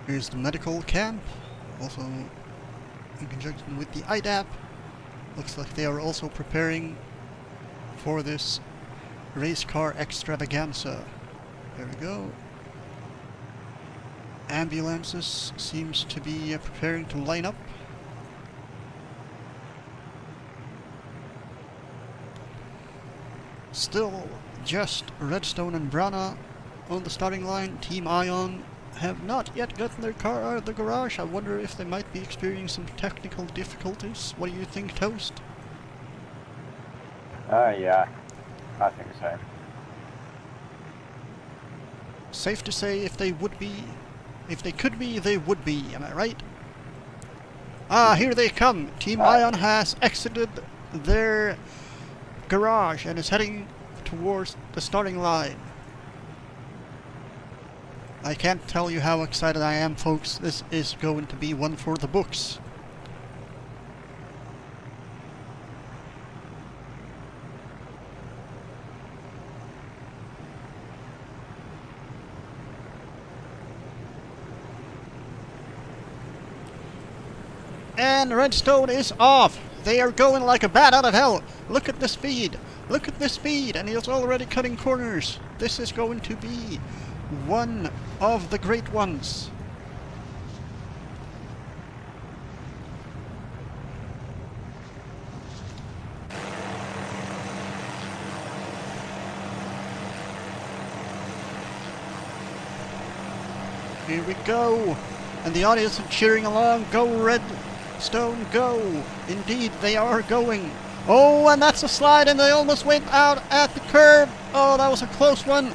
Here's the medical camp, also in conjunction with the IDAP. Looks like they are also preparing for this race car extravaganza. There we go. Ambulances seems to be preparing to line up. Still just Redstone and Brana on the starting line. Team Ion have not yet gotten their car out of the garage. I wonder if they might be experiencing some technical difficulties. What do you think, Toast? Yeah, I think so. Safe to say, if they would be, if they could be, they would be, am I right? Ah, here they come! Team Ion has exited their garage and is heading towards the starting line. I can't tell you how excited I am, folks. This is going to be one for the books. And Redstone is off. They are going like a bat out of hell. Look at the speed. Look at the speed. And he's already cutting corners. This is going to be one of the great ones. Here we go. And the audience is cheering along. Go Redstone, go. Indeed, they are going. Oh, and that's a slide, and they almost went out at the curb. Oh, that was a close one.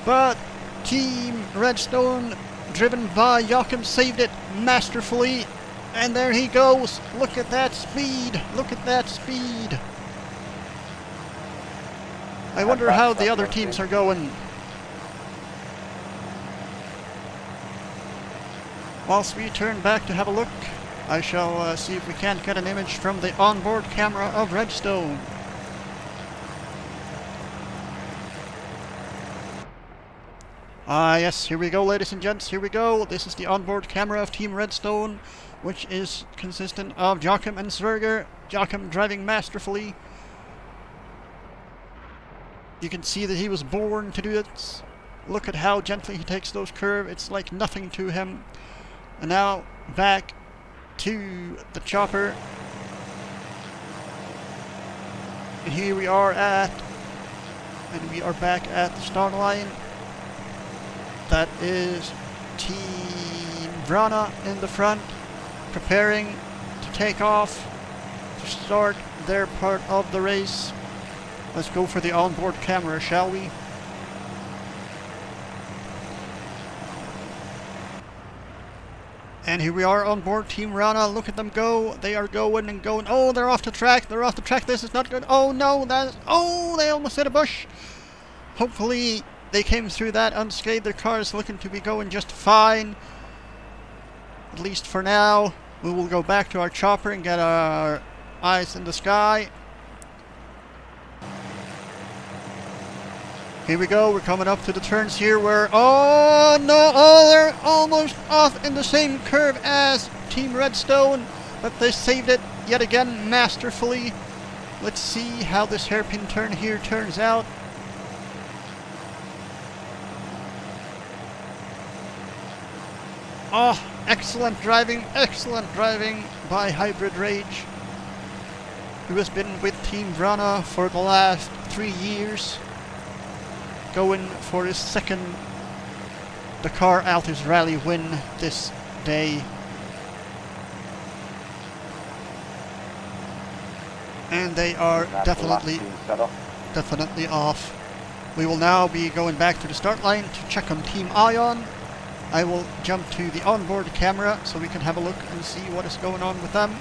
But Team Redstone, driven by Joachim, saved it masterfully. And there he goes. Look at that speed. Look at that speed. I wonder how the other teams are going. Whilst we turn back to have a look, I shall see if we can't get an image from the onboard camera of Redstone. Ah, yes, here we go, ladies and gents, here we go. This is the onboard camera of Team Redstone, which is consistent of Joachim and Sverger. Joachim driving masterfully. You can see that he was born to do it. Look at how gently he takes those curves. It's like nothing to him. And now back to the chopper. And here we are back at the start line. That is Team Vrana in the front, preparing to take off to start their part of the race. Let's go for the onboard camera, shall we? And here we are on board Team Vrana. Look at them go. They are going and going. Oh, they're off the track. They're off the track. This is not good. Oh no, oh, they almost hit a bush. Hopefully they came through that unscathed. Their car is looking to be going just fine. At least for now. We will go back to our chopper and get our eyes in the sky. Here we go, we're coming up to the turns here where, oh no, oh, they're almost off in the same curve as Team Redstone, but they saved it yet again masterfully. Let's see how this hairpin turn here turns out. Oh, excellent driving by Hybrid Rage, who has been with Team Vrana for the last 3 years. Going for his second Dakar Altis Rally win this day. And they are definitely off. We will now be going back to the start line to check on Team Ion. I will jump to the onboard camera so we can have a look and see what is going on with them.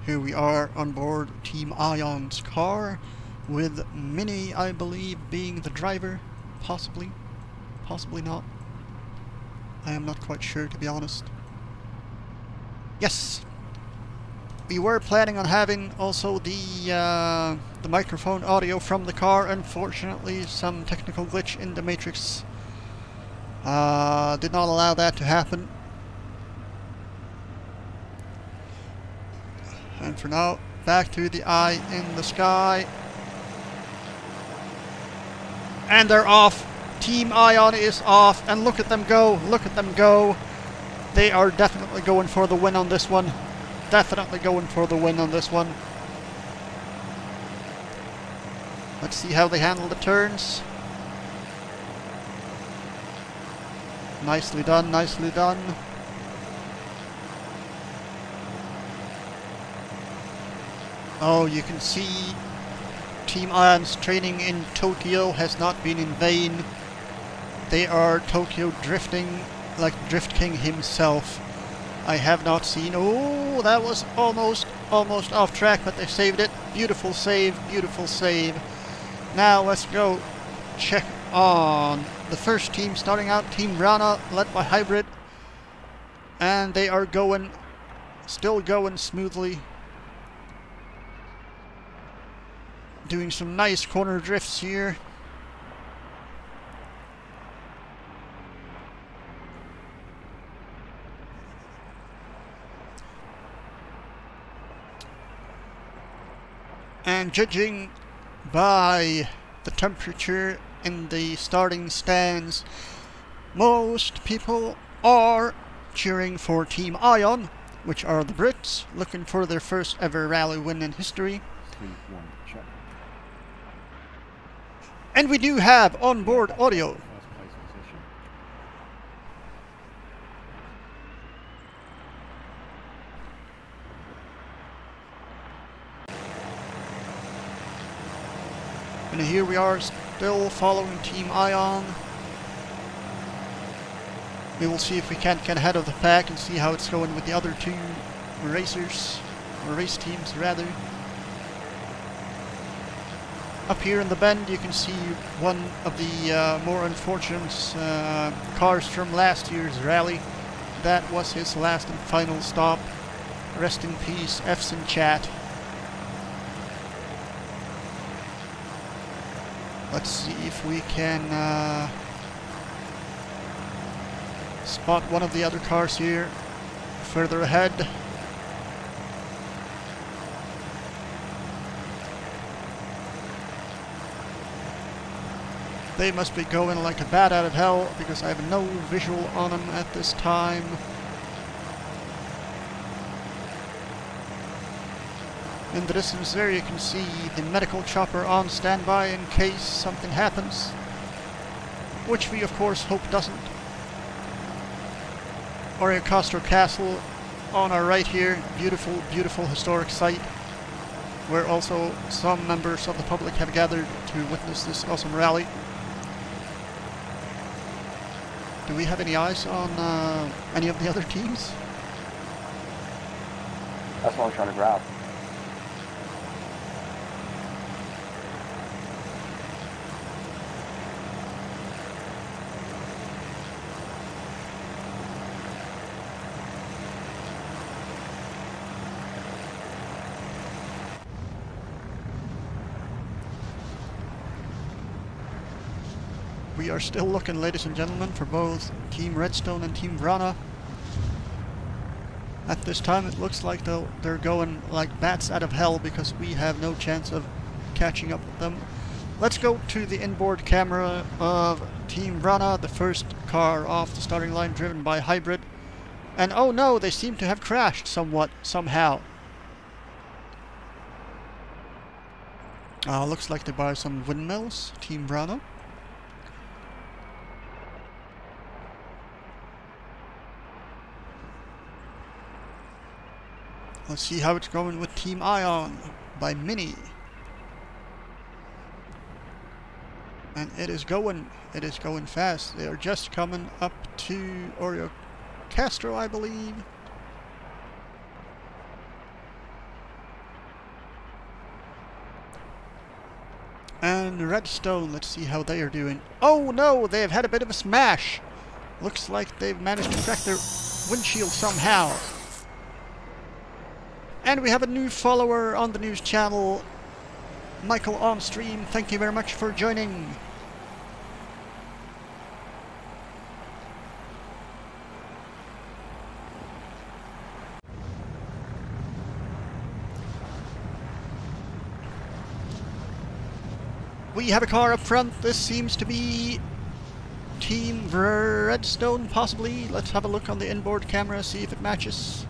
Here we are on board Team Ion's car, with Mini, I believe, being the driver. Possibly. Possibly not. I am not quite sure, to be honest. Yes! We were planning on having also the microphone audio from the car. Unfortunately, some technical glitch in the Matrix did not allow that to happen. And for now, back to the eye in the sky. And they're off. Team Ion is off. And look at them go. Look at them go. They are definitely going for the win on this one. Definitely going for the win on this one. Let's see how they handle the turns. Nicely done, nicely done. Oh, you can see Team Ion's training in Tokyo has not been in vain. They are Tokyo drifting like Drift King himself. I have not seen... Oh, that was almost off track, but they saved it. Beautiful save, beautiful save. Now let's go check on the first team starting out, Team Vrana, led by Hybrid. And they are going, still going smoothly. Doing some nice corner drifts here. And judging by the temperature in the starting stands, most people are cheering for Team Ion, which are the Brits, looking for their first ever rally win in history. 3, 1, check. And we do have onboard audio. And here we are, still following Team Ion. We will see if we can't get ahead of the pack and see how it's going with the other two racers, or race teams rather. Up here in the bend you can see one of the more unfortunate cars from last year's rally. That was his last and final stop. Rest in peace, F's in chat. Let's see if we can spot one of the other cars here further ahead. They must be going like a bat out of hell because I have no visual on them at this time. In the distance there you can see the medical chopper on standby in case something happens, which we of course hope doesn't. Oriacastro Castle on our right here, beautiful, beautiful historic site, where also some members of the public have gathered to witness this awesome rally. Do we have any eyes on any of the other teams? That's what I'm trying to grab. We are still looking, ladies and gentlemen, for both Team Redstone and Team Vrana. At this time it looks like they're going like bats out of hell because we have no chance of catching up with them. Let's go to the inboard camera of Team Vrana, the first car off the starting line driven by Hybrid. And oh no, they seem to have crashed somehow. Looks like they buy some windmills, Team Vrana. Let's see how it's going with Team Ion by Mini. And it is going fast. They are just coming up to Oriacastro, I believe. And Redstone, let's see how they are doing. Oh no, they have had a bit of a smash. Looks like they've managed to crack their windshield somehow. And we have a new follower on the news channel, Michael on stream. Thank you very much for joining. We have a car up front. This seems to be Team Redstone, possibly. Let's have a look on the inboard camera, see if it matches.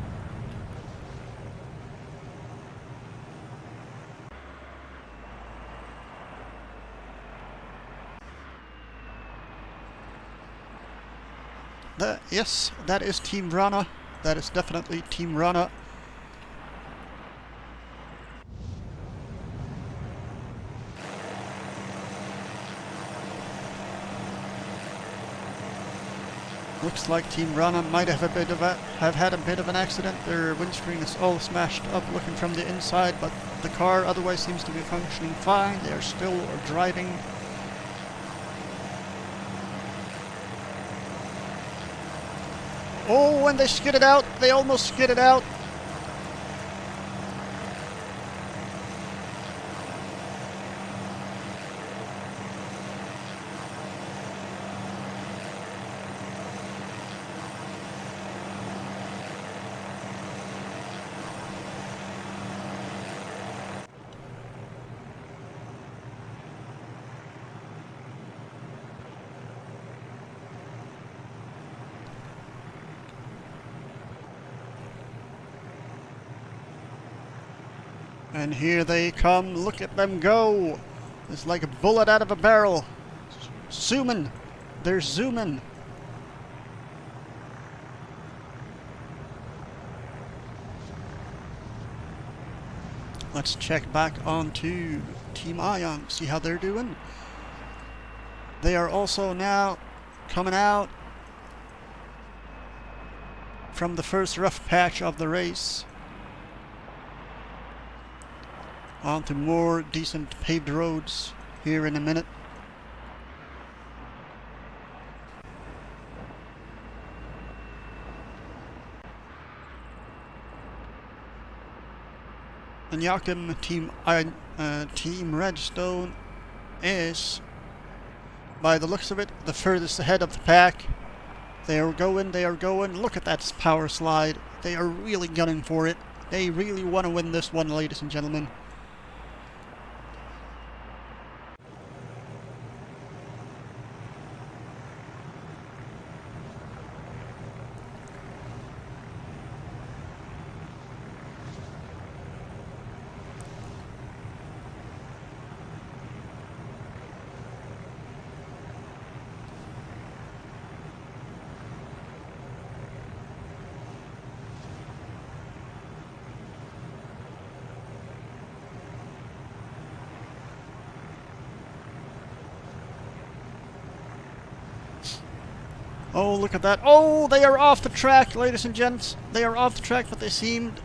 Yes, that is Team Vrana. That is definitely Team Vrana. Looks like Team Vrana might have had a bit of an accident. Their windscreen is all smashed up looking from the inside, but the car otherwise seems to be functioning fine. They are still driving. Oh, when they skidded out, they almost skidded out. And here they come, look at them go. It's like a bullet out of a barrel. Zooming. They're zooming. Let's check back onto Team Ion, see how they're doing. They are also now coming out from the first rough patch of the race. On to more decent paved roads here in a minute. And Joachim, Team Redstone is, by the looks of it, the furthest ahead of the pack. They are going. Look at that power slide. They are really gunning for it. They really want to win this one, ladies and gentlemen. Oh, look at that. Oh, they are off the track, ladies and gents. They are off the track, but they seemed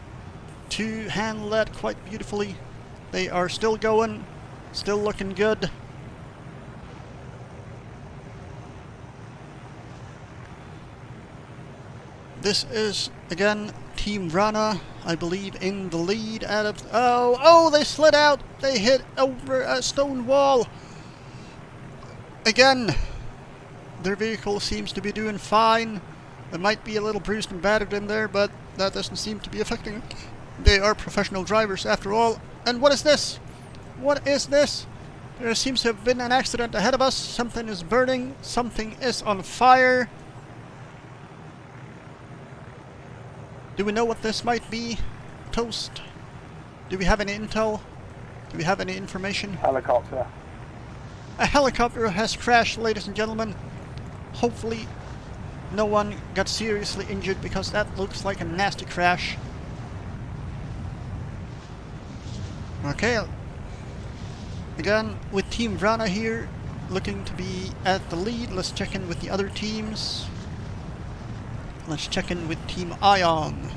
to handle that quite beautifully. They are still going, still looking good. This is, again, Team Rana, I believe, in the lead out of... Oh, they slid out! They hit over a stone wall! Again! Their vehicle seems to be doing fine. There might be a little bruised and battered in there, but that doesn't seem to be affecting it. They are professional drivers after all. And what is this? What is this? There seems to have been an accident ahead of us. Something is burning. Something is on fire. Do we know what this might be? Toast? Do we have any intel? Do we have any information? Helicopter. A helicopter has crashed, ladies and gentlemen. Hopefully no one got seriously injured, because that looks like a nasty crash. Okay. Again, with Team Vrana here, looking to be at the lead. Let's check in with the other teams. Let's check in with Team Ion.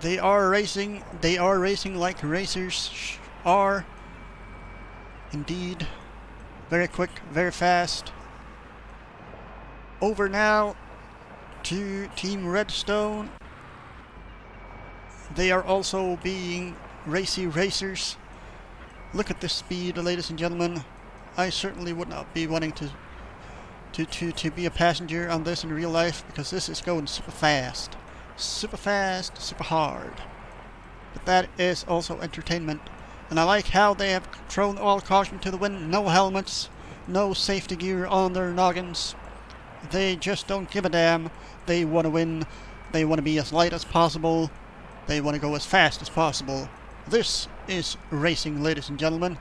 They are racing like racers are. Indeed. Very quick, very fast. Over now to Team Redstone. They are also being racy racers. Look at this speed, ladies and gentlemen. I certainly would not be wanting to be a passenger on this in real life, because this is going super fast. Super fast, super hard. But that is also entertainment. And I like how they have thrown all caution to the wind. No helmets, no safety gear on their noggins. They just don't give a damn. They want to win. They want to be as light as possible. They want to go as fast as possible. This is racing, ladies and gentlemen.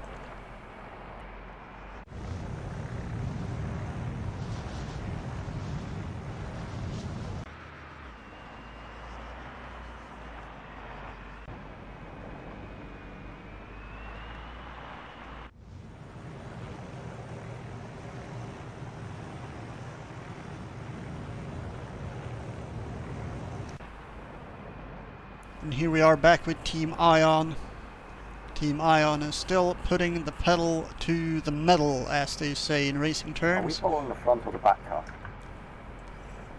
And here we are back with Team Ion. Team Ion is still putting the pedal to the metal, as they say in racing terms. Are we following the front or the back car?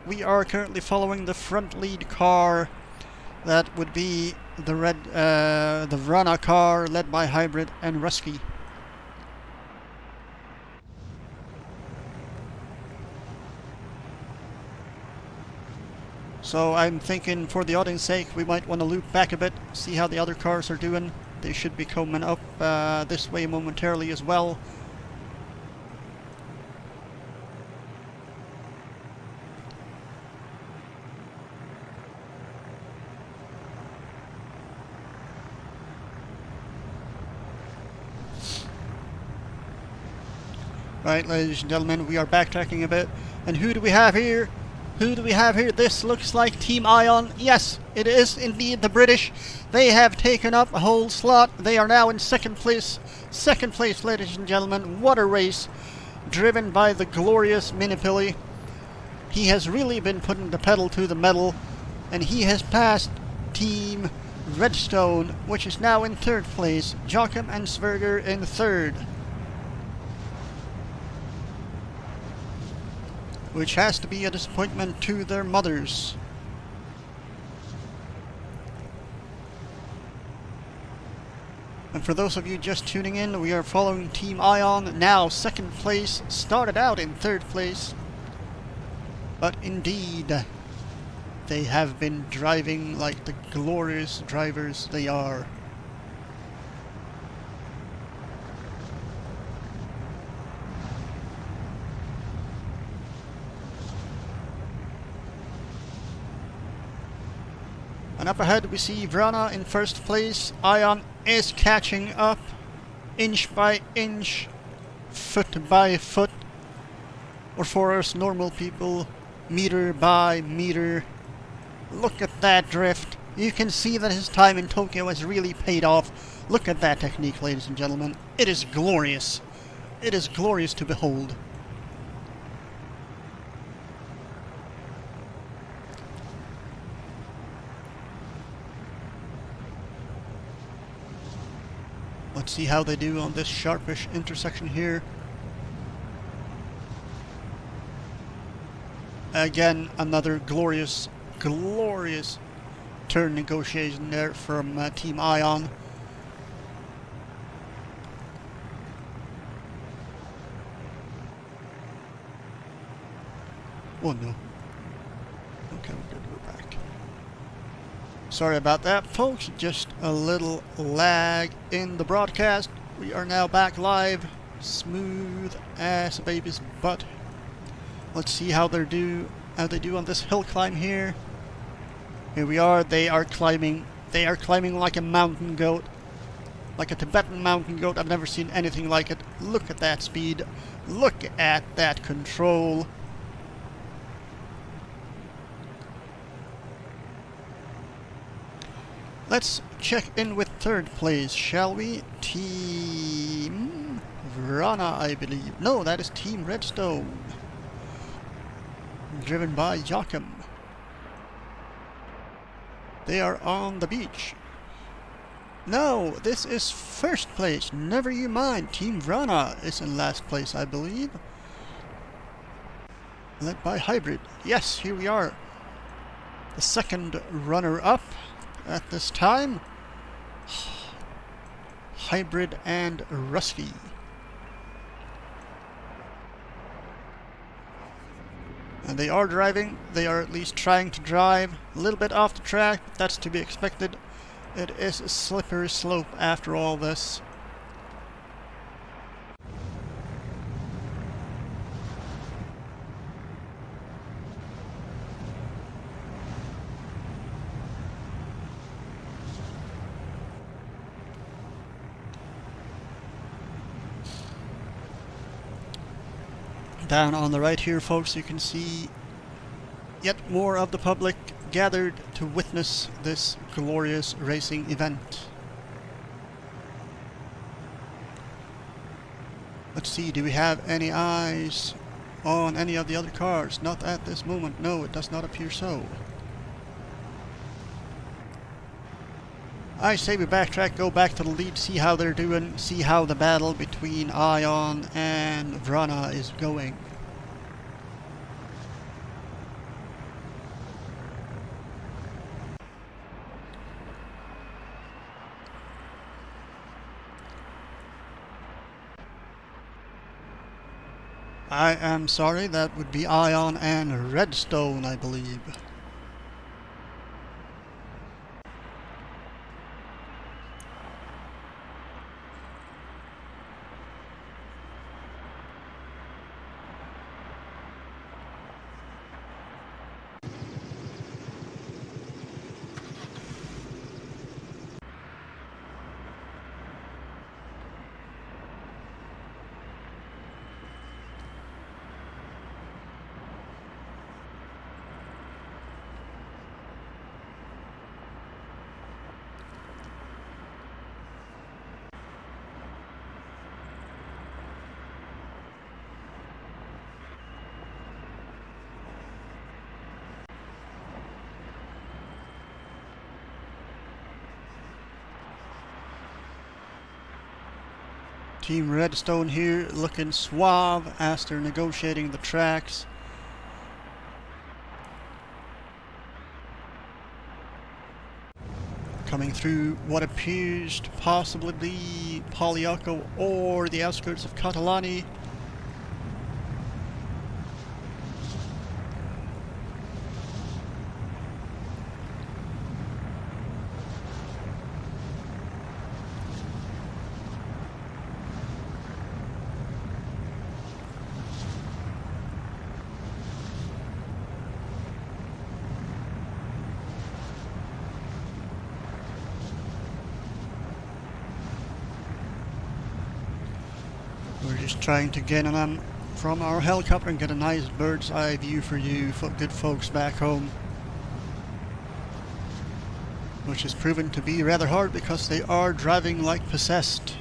We are currently following the front lead car. That would be the the Vrana car, led by Hybrid and Rusky. So I'm thinking, for the audience's sake, we might want to loop back a bit, see how the other cars are doing. They should be coming up this way momentarily as well. Right, ladies and gentlemen, we are backtracking a bit. And who do we have here? Who do we have here? This looks like Team Ion. Yes, it is indeed the British. They have taken up a whole slot. They are now in second place. Second place, ladies and gentlemen. What a race. Driven by the glorious Minipilly. He has really been putting the pedal to the metal. And he has passed Team Redstone, which is now in 3rd place. Joachim and Sverger in 3rd. Which has to be a disappointment to their mothers. And for those of you just tuning in, we are following Team Ion, now 2nd place, started out in 3rd place. But indeed, they have been driving like the glorious drivers they are. And up ahead we see Vrana in 1st place. Ion is catching up, inch by inch, foot by foot, or for us normal people, meter by meter. Look at that drift. You can see that his time in Tokyo has really paid off. Look at that technique, ladies and gentlemen. It is glorious. It is glorious to behold. Let's see how they do on this sharpish intersection here. Again, another glorious turn negotiation there from Team Ion. Oh no. Okay, we're good to go back. Sorry about that, folks. Just a little lag in the broadcast. We are now back live. Smooth as a baby's butt. Let's see how they do on this hill climb here. Here we are. They are climbing like a mountain goat. Like a Tibetan mountain goat. I've never seen anything like it. Look at that speed. Look at that control. Let's check in with 3rd place, shall we? Team Vrana, I believe. No, that is Team Redstone. Driven by Joachim. They are on the beach. No, this is 1st place. Never you mind. Team Vrana is in last place, I believe. Led by Hybrid. Yes, here we are. The 2nd runner-up at this time. Hybrid and Rusky. And they are driving. They are at least trying to drive. A little bit off the track, but that's to be expected. It is a slippery slope after all this. Down on the right here, folks, you can see yet more of the public gathered to witness this glorious racing event. Let's see, do we have any eyes on any of the other cars? Not at this moment. No, it does not appear so. I say we backtrack, go back to the lead, see how they're doing, see how the battle between Ion and Vrana is going. I am sorry, that would be Ion and Redstone, I believe. Team Redstone here looking suave as they're negotiating the tracks. Coming through what appears to possibly be Polyako or the outskirts of Catalani. We're just trying to get on them from our helicopter and get a nice bird's eye view for you good folks back home. Which has proven to be rather hard because they are driving like possessed.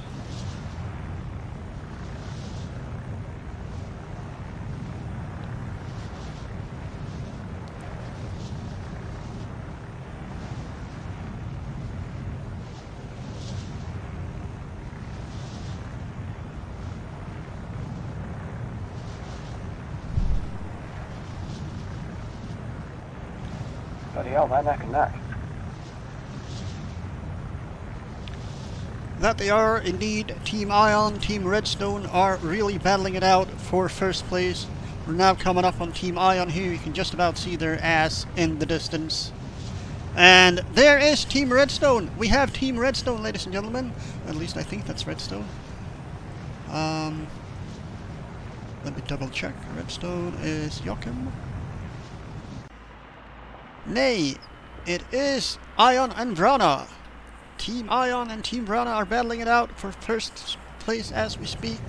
Bloody hell, they're neck and neck. That they are indeed. Team Ion, Team Redstone are really battling it out for first place. We're now coming up on Team Ion here. You can just about see their ass in the distance. And there is Team Redstone. We have Team Redstone, ladies and gentlemen. At least I think that's Redstone. Let me double check. Redstone is Joachim. Nay, it is Ion and Vrana. Team Ion and Team Vrana are battling it out for first place as we speak.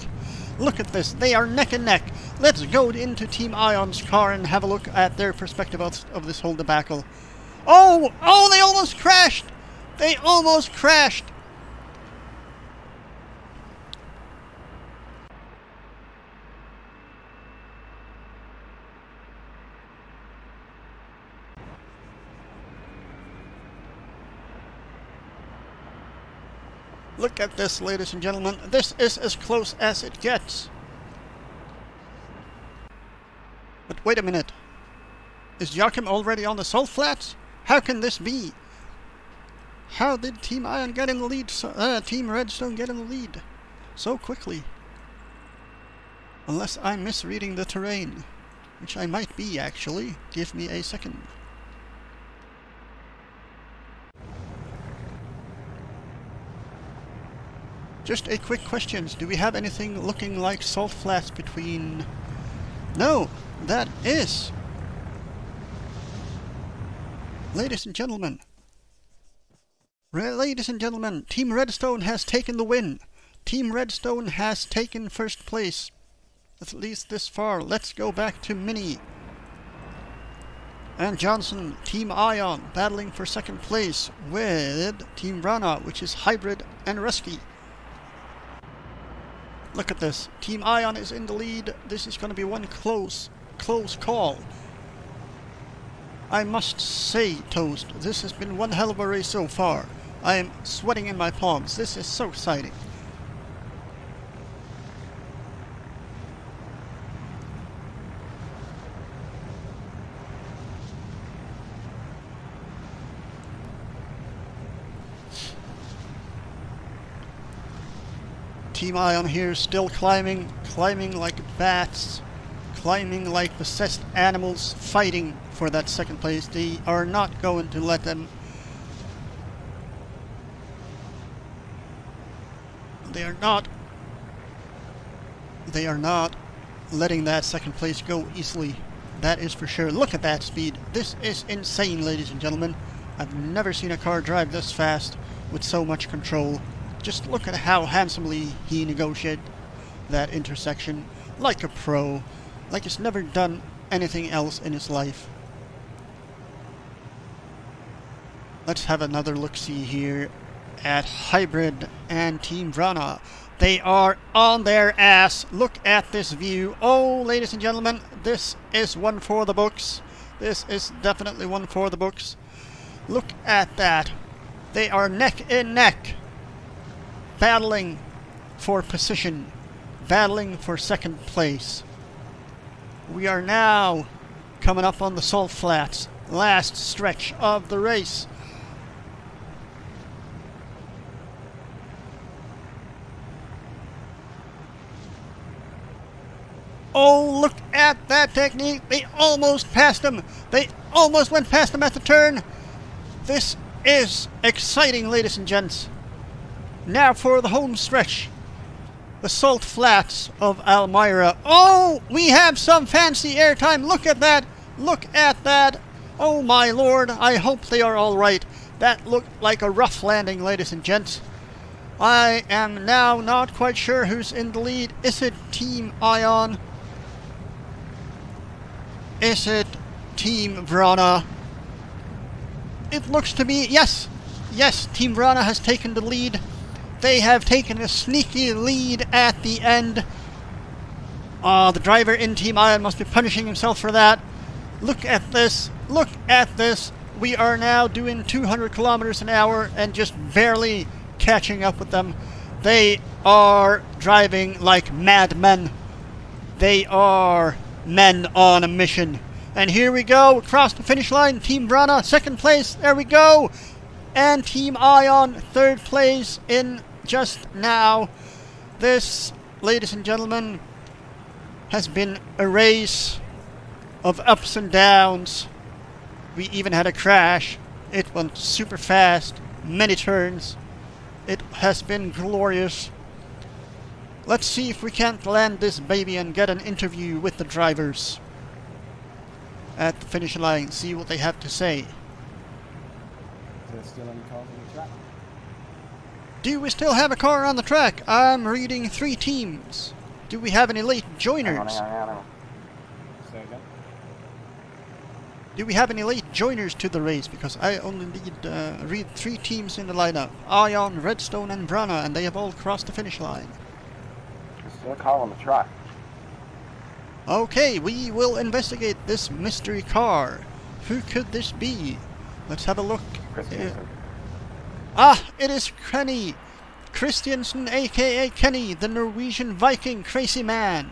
Look at this, they are neck and neck. Let's go into Team Ion's car and have a look at their perspective of this whole debacle. Oh, they almost crashed! They almost crashed! Look at this, ladies and gentlemen. This is as close as it gets. But wait a minute. Is Joachim already on the salt flats? How can this be? How did Team Ion get in the lead? Team Redstone get in the lead so quickly? Unless I'm misreading the terrain. Which I might be, actually. Give me a second. Just a quick question. Do we have anything looking like salt flats between... No, that is... Ladies and gentlemen. Ladies and gentlemen, Team Redstone has taken the win. Team Redstone has taken first place. At least this far. Let's go back to Mini. And Johnson, Team Ion, battling for second place with Team Vrana, which is Hybrid and Resky. Look at this. Team Ion is in the lead. This is going to be one close call. I must say, Toast, this has been one hell of a race so far. I am sweating in my palms. This is so exciting. Team Ion here still climbing like bats, climbing like possessed animals, fighting for that second place. They are not going to let them. They are not letting that second place go easily. That is for sure. Look at that speed. This is insane, ladies and gentlemen. I've never seen a car drive this fast with so much control. Just look at how handsomely he negotiated that intersection, like a pro, like he's never done anything else in his life. Let's have another look-see here at Hybrid and Team Vrana. They are on their ass. Look at this view. Oh, ladies and gentlemen, this is one for the books. This is definitely one for the books. Look at that. They are neck and neck, battling for position, battling for second place. We are now coming up on the salt flats, last stretch of the race. Oh, look at that technique. They almost passed him. They almost went past him at the turn. This is exciting, ladies and gents. Now for the home stretch. The salt flats of Almira. Oh, we have some fancy airtime. Look at that. Look at that. Oh my lord. I hope they are all right. That looked like a rough landing, ladies and gents. I am now not quite sure who's in the lead. Is it Team Ion? Is it Team Vrana? It looks to be, yes, Team Vrana has taken the lead. They have taken a sneaky lead at the end. The driver in Team Ion must be punishing himself for that. Look at this, look at this. We are now doing 200 kilometers an hour and just barely catching up with them. They are driving like madmen. They are men on a mission. And here we go, across the finish line. Team Vrana, second place, there we go. And Team Ion, third place in just now. This, ladies and gentlemen, has been a race of ups and downs. We even had a crash. It went super fast, many turns. It has been glorious. Let's see if we can't land this baby and get an interview with the drivers at the finish line, see what they have to say. Is there still any cars on the track? Do we still have a car on the track? I'm reading 3 teams. Do we have any late joiners? Say again? Do we have any late joiners to the race? Because I only read 3 teams in the lineup. Ion, Redstone and Vrana, and they have all crossed the finish line. There's still a car on the track. Okay, we will investigate this mystery car. Who could this be? Let's have a look. It is Kenny Christiansen, aka Kenny, the Norwegian Viking crazy man.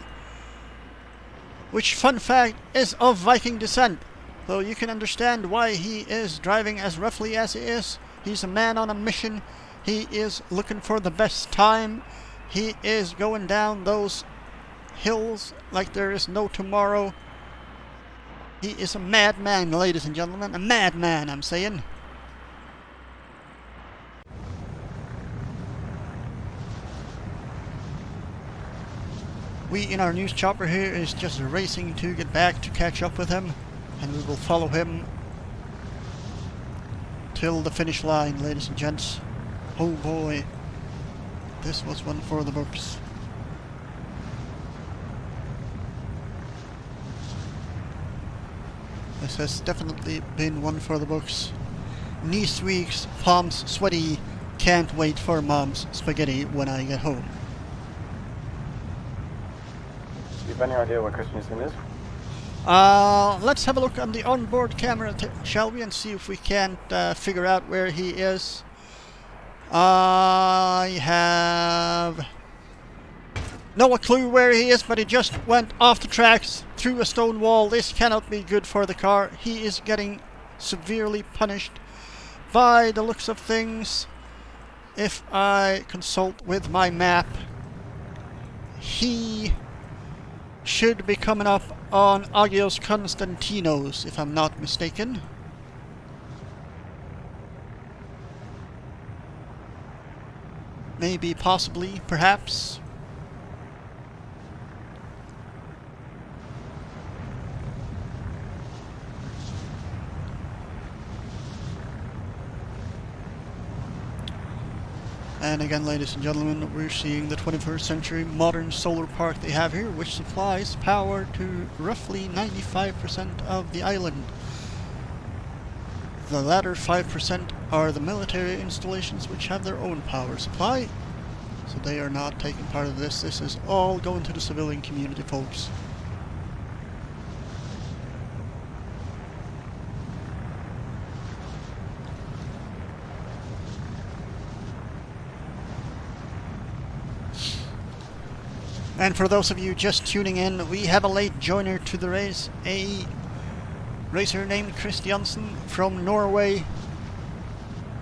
Which, fun fact, is of Viking descent. So you can understand why he is driving as roughly as he is. He's a man on a mission. He is looking for the best time. He is going down those hills like there is no tomorrow. He is a madman, ladies and gentlemen. A madman, I'm saying. We in our news chopper here is just racing to get back to catch up with him. And we will follow him till the finish line, ladies and gents. Oh boy. This was one for the books. This has definitely been one for the books. Knees weeks, palms sweaty, can't wait for mom's spaghetti when I get home. Do you have any idea where Christiansen is? Let's have a look on the onboard camera, shall we, and see if we can't figure out where he is. I have no clue where he is, but he just went off the tracks through a stone wall. This cannot be good for the car. He is getting severely punished by the looks of things. If I consult with my map, he should be coming up on Agios Konstantinos, if I'm not mistaken. Maybe, possibly, perhaps. And again, ladies and gentlemen, we're seeing the 21st century modern solar park they have here, which supplies power to roughly 95% of the island. The latter 5% are the military installations, which have their own power supply. So they are not taking part of this. This is all going to the civilian community, folks. And for those of you just tuning in, we have a late joiner to the race, a racer named Christiansen from Norway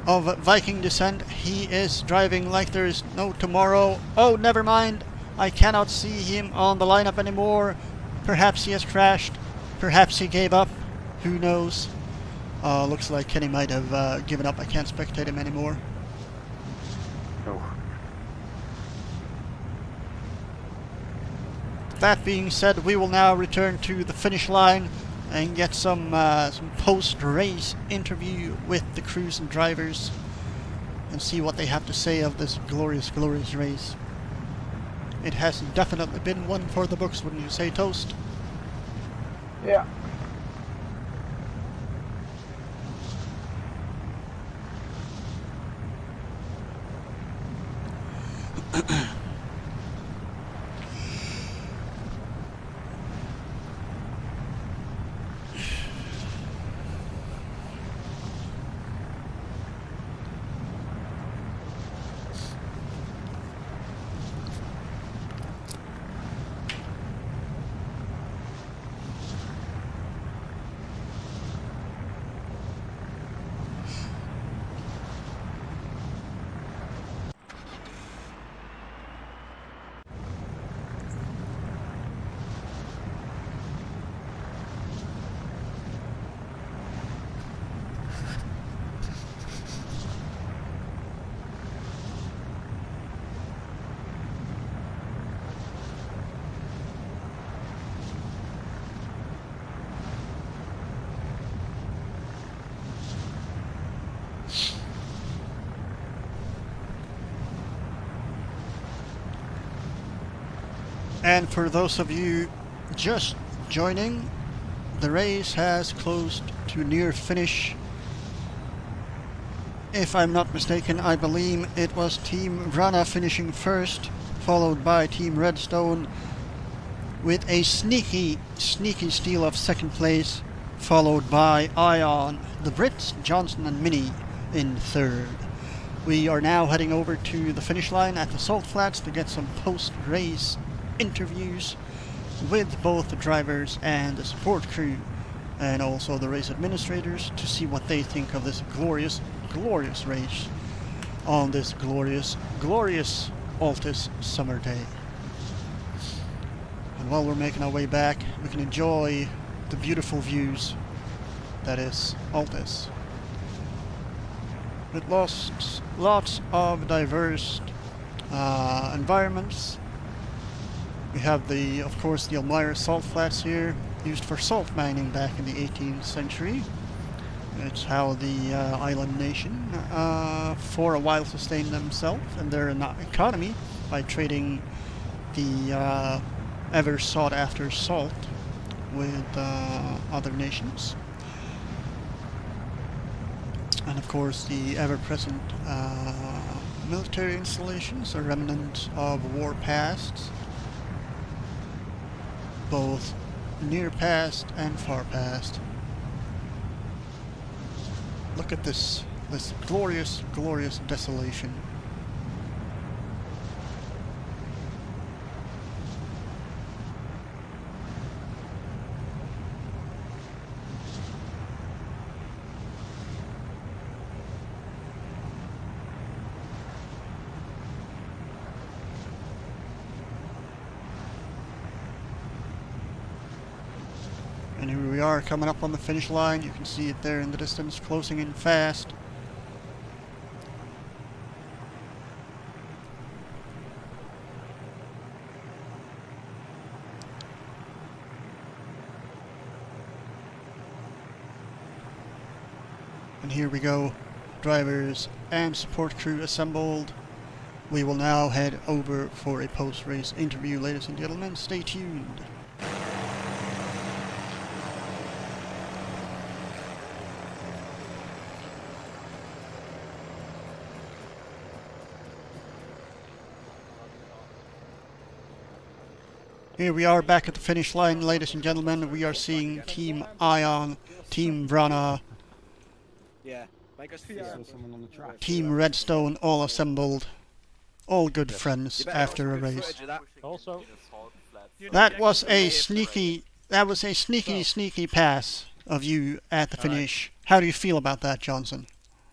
of Viking descent. He is driving like there is no tomorrow. Oh, never mind. I cannot see him on the lineup anymore. Perhaps he has crashed. Perhaps he gave up. Who knows? Looks like Kenny might have given up. I can't spectate him anymore. Oh. That being said, we will now return to the finish line and get some post-race interview with the crews and drivers and see what they have to say of this glorious, glorious race. It has definitely been one for the books, wouldn't you say, Toast? Yeah. And for those of you just joining, the race has closed to near finish. If I'm not mistaken, I believe it was Team Vrana finishing first, followed by Team Redstone with a sneaky steal of second place, followed by Ion, the Brits, Johnson and Minnie in third. We are now heading over to the finish line at the Salt Flats to get some post-race interviews with both the drivers and the support crew, and also the race administrators, to see what they think of this glorious, glorious race on this glorious, glorious Altis summer day. And while we're making our way back, we can enjoy the beautiful views that is Altis. With lots of diverse environments. We have of course, the Elmira salt flats here, used for salt mining back in the 18th century. It's how the island nation, for a while, sustained themselves and their economy by trading the ever sought after salt with other nations. And of course, the ever-present military installations, a remnant of war past, both near past and far past. Look at this glorious, glorious desolation. And here we are coming up on the finish line. You can see it there in the distance, closing in fast. And here we go, drivers and support crew assembled. We will now head over for a post-race interview, ladies and gentlemen. Stay tuned. Here we are back at the finish line, ladies and gentlemen. We are seeing Team Ion, Team Vrana, Yeah, make us someone on the track. Team Redstone all assembled all good friends after a race. Also, That was a sneaky pass of you at the finish. How do you feel about that, Johnson?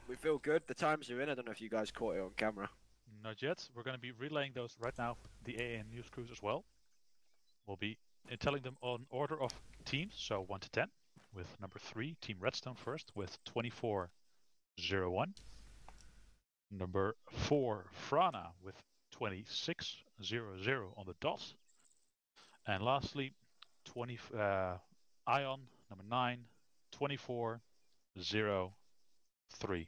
We feel good. The times are in. I don't know if you guys caught it on camera. not yet. We're going to be relaying those right now for the AAN news crews as well. We'll be telling them on order of teams, so 1 to 10, with number 3, Team Redstone first, with 2401. Number 4, Frana, with 2600 on the dot. And lastly, Ion, number 9, 2403.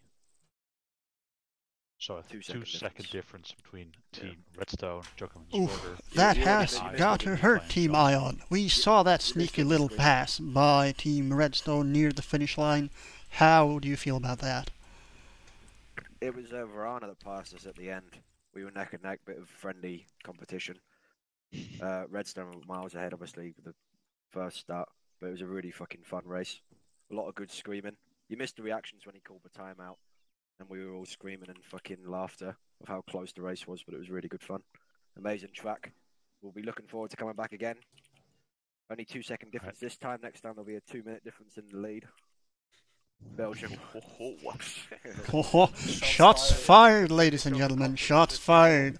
So a 2-second difference between Team Redstone, Jokum and Swerver. That has got to hurt Team Ion. We saw that sneaky little pass by Team Redstone near the finish line. How do you feel about that? It was Verana that passed us at the end. We were neck and neck, bit of friendly competition. Redstone were miles ahead, obviously, with the first start, but it was a really fucking fun race. A lot of good screaming. You missed the reactions when he called the timeout, and we were all screaming and fucking laughter of how close the race was, but it was really good fun. Amazing track. We'll be looking forward to coming back again. Only 2-second difference this time. Next time there'll be a 2-minute difference in the lead. Belgium. Shots fired, ladies and gentlemen. Shots fired.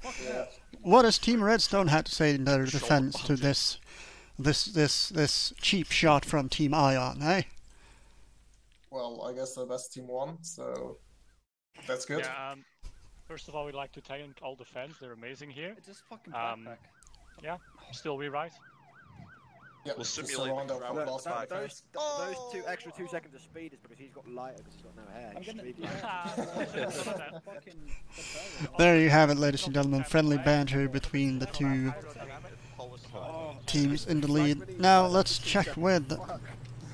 What does Team Redstone have to say in their defense to this cheap shot from Team Ion, eh? Well, I guess the best team won, so that's good. Yeah, first of all, we'd like to thank all the fans. They're amazing here. It's just fucking backpack. Yeah, still we right? Yeah, we'll simulate the crowd with Those backpacks. extra 2 seconds of speed is because he's got lighter because he's got no hair. There you have it, ladies and gentlemen. Friendly banter between the two teams in the lead. Now let's check with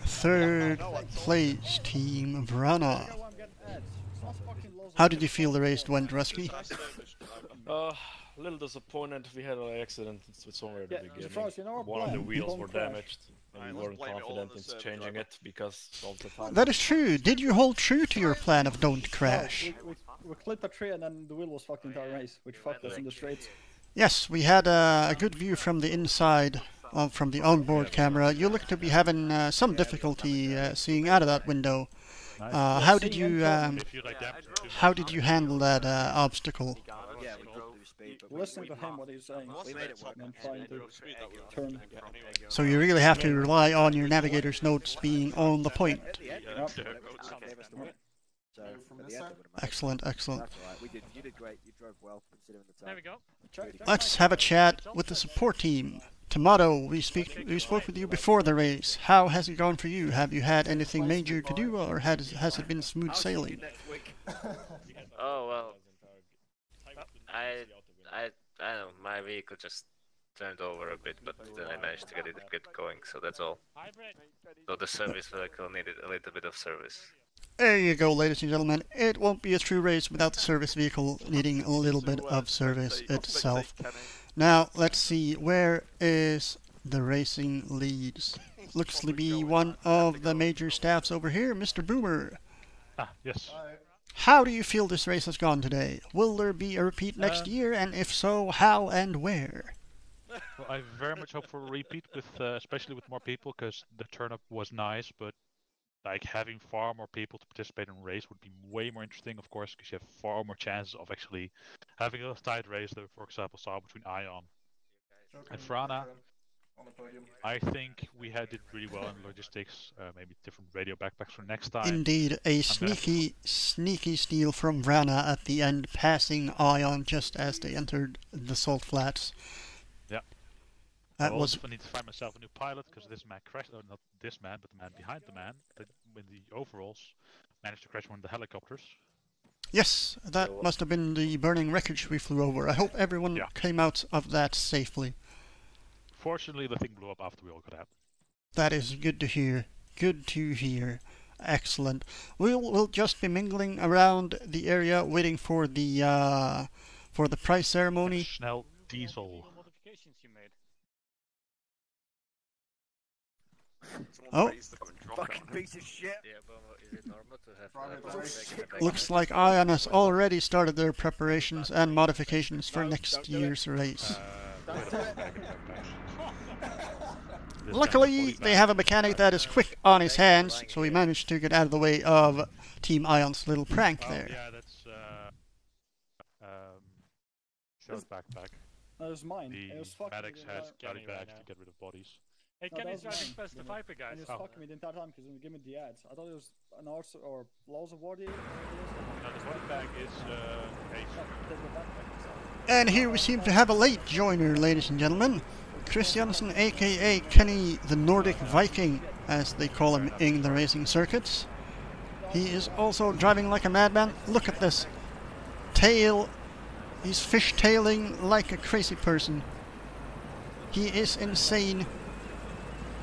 third place Team Vrana. How did you feel the race went, Rusky? A little disappointed. We had an accident somewhere at the beginning. Frost, you know, One of the wheels don't were crash. damaged, and we weren't confident in changing it because of the time. That is true. Did you hold true to your plan of don't crash? We clipped a tree and then the wheel was fucked the entire race, which fucked us in the straight. Yes, we had a good view from the inside, from the onboard camera. You look to be having some difficulty seeing out of that window. How did you handle that obstacle? Listening to him, what he's saying, and trying to turn. So you really have to rely on your navigator's notes being on the point. Excellent, excellent. You did great. You drove well considering the time. There we go. Let's have a chat with the support team. Tomato, we spoke with you before the race. How has it gone for you? Have you had anything major to do, or has it been smooth sailing? Oh well, I don't know. My vehicle just turned over a bit, but then I managed to get it going. So that's all. So the service vehicle needed a little bit of service. There you go, ladies and gentlemen. It won't be a true race without the service vehicle needing a little bit of service itself. Now, let's see, where is the racing leads? Looks to be one of the major staffs over here, Mr. Boomer. Ah, yes. How do you feel this race has gone today? Will there be a repeat next year, and if so, how and where? Well, I very much hope for a repeat, with especially with more people, because the turn-up was nice, but like having far more people to participate in a race would be way more interesting, of course, because you have far more chances of actually having a tight race that, for example, saw between Ion and Frana. I think we did really well in logistics, maybe different radio backpacks for next time. Indeed, a sneaky steal from Vrana at the end, passing Ion just as they entered the salt flats. Yeah. I also need to find myself a new pilot, because this man crashed, or not this man, but the man behind the man, that in the overalls managed to crash one of the helicopters. Yes, that must have been the burning wreckage we flew over. I hope everyone came out of that safely. Fortunately, the thing blew up after we all got out. That is good to hear. Good to hear. Excellent. We'll just be mingling around the area, waiting for the prize ceremony. Snell Diesel. Oh. Fucking piece of shit. Yeah, but is it normal to have Looks like Ion has already started their preparations and modifications for next year's race. Luckily, they have a mechanic that is quick on his hands, so he managed to get out of the way of Team Ion's little prank there. Yeah, that's Shell's backpack. That was mine. The medics has carry bags to get rid of bodies. Hey, Kenny's driving past the Viper, guys. And he was fucking me the entire time because he gave me the ads. I thought it was an arts or laws of war deal. No, the body bag is And here we seem to have a late joiner, ladies and gentlemen. Christiansen, aka Kenny the Nordic Viking, as they call him in the racing circuits. He is also driving like a madman. Look at this tail. He's fishtailing like a crazy person. He is insane.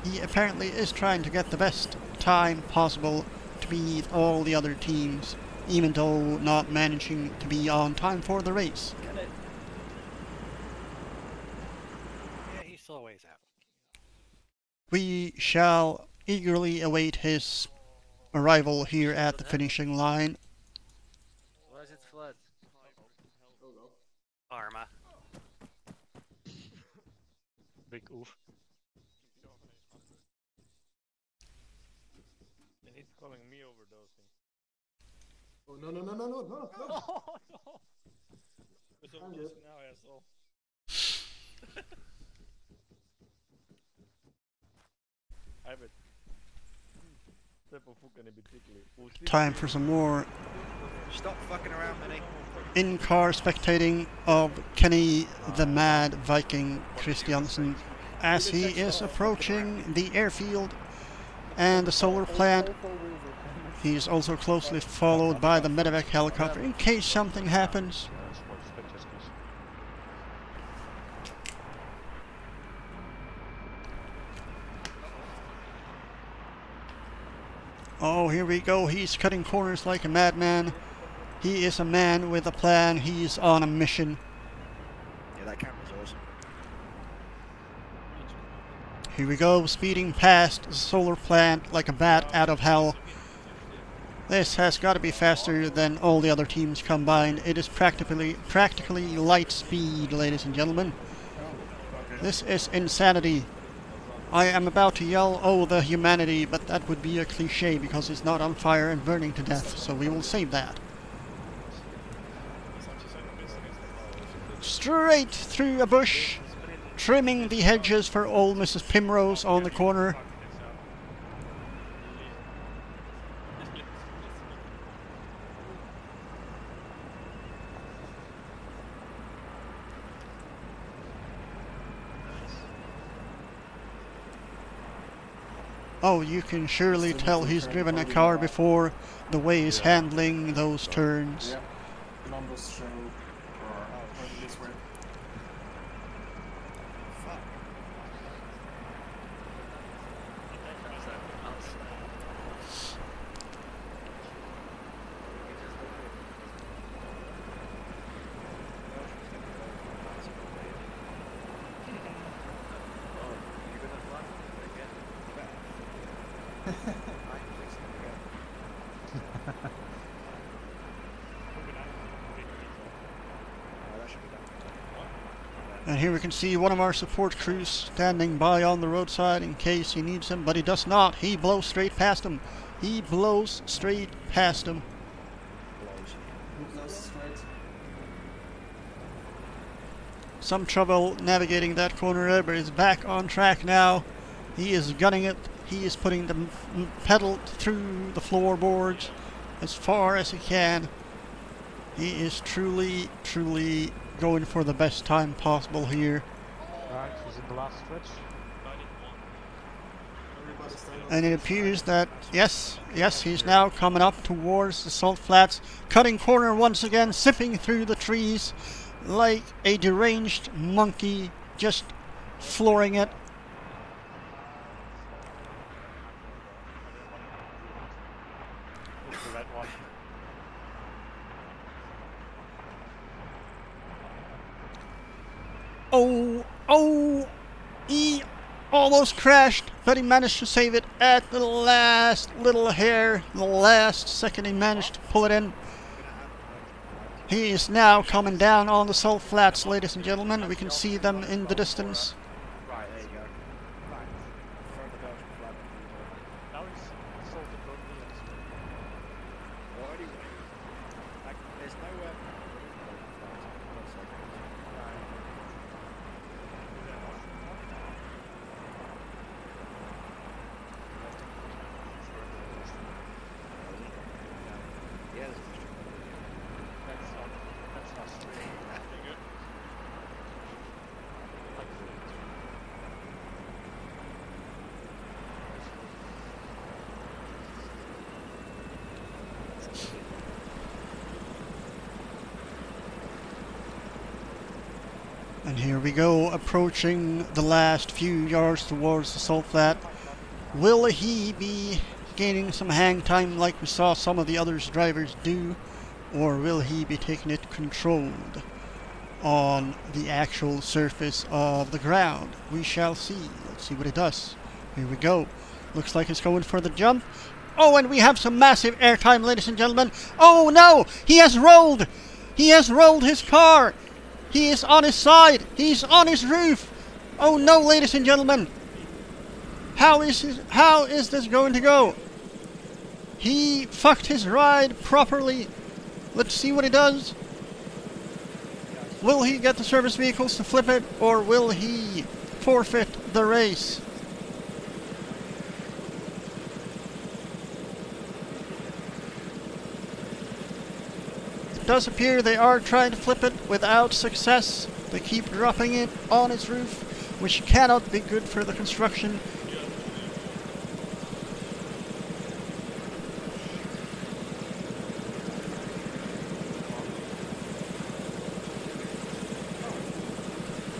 He apparently is trying to get the best time possible to beat all the other teams, even though not managing to be on time for the race. Yeah, he's still a ways out. We shall eagerly await his arrival here at the finishing line. Why is it flood? Arma. Big oof. And he's calling me overdosing. Oh, no, no, no, no, no, no, no. Oh, no. Who's overdosing now, asshole? Hybrid. Time for some more Stop fucking around, Minnie. in-car spectating of Kenny the Mad Viking Christiansen as he is approaching the airfield and the solar plant. He is also closely followed by the medevac helicopter in case something happens. Oh, here we go. He's cutting corners like a madman. He is a man with a plan. He's on a mission. Yeah, that camera's awesome. Here we go, speeding past the solar plant like a bat out of hell. This has got to be faster than all the other teams combined. It is practically light speed, ladies and gentlemen. This is insanity. I am about to yell, "Oh, the humanity," but that would be a cliche because it's not on fire and burning to death, so we will save that. Straight through a bush, trimming the hedges for old Mrs. Primrose on the corner. Oh, you can surely tell he's driven a car before, the way he's handling those turns. Yeah. Numbers show this way. And here we can see one of our support crews standing by on the roadside in case he needs him, but he does not. He blows straight past him. He blows straight past him. Some trouble navigating that corner there, but he's back on track now. He is gunning it. He is putting the pedal through the floorboards as far as he can. He is truly, truly going for the best time possible here. Right, he's in the last stretch. And it appears that, yes, he's now coming up towards the salt flats, cutting corner once again, zipping through the trees like a deranged monkey, just flooring it. Oh, almost crashed, but he managed to save it at the last little hair, the last second he managed to pull it in. He is now coming down on the salt flats, ladies and gentlemen. We can see them in the distance. Right, there you go. Right. Throw the Belgian flag. Now he's salted both wheels. Well, anyway, like, there's nowhere. Yeah, there's That's not straight. And here we go, approaching the last few yards towards the salt flat. Will he be gaining some hang time like we saw some of the others drivers do, or will he be taking it controlled on the actual surface of the ground? We shall see. Let's see what it does. Here we go. Looks like it's going for the jump. Oh, and we have some massive airtime, ladies and gentlemen. Oh no! He has rolled! He has rolled his car! He is on his side! He's on his roof! Oh no, ladies and gentlemen! How is this going to go? He fucked his ride properly. Let's see what he does. Will he get the service vehicles to flip it, or will he forfeit the race? It does appear they are trying to flip it without success. They keep dropping it on its roof, which cannot be good for the construction.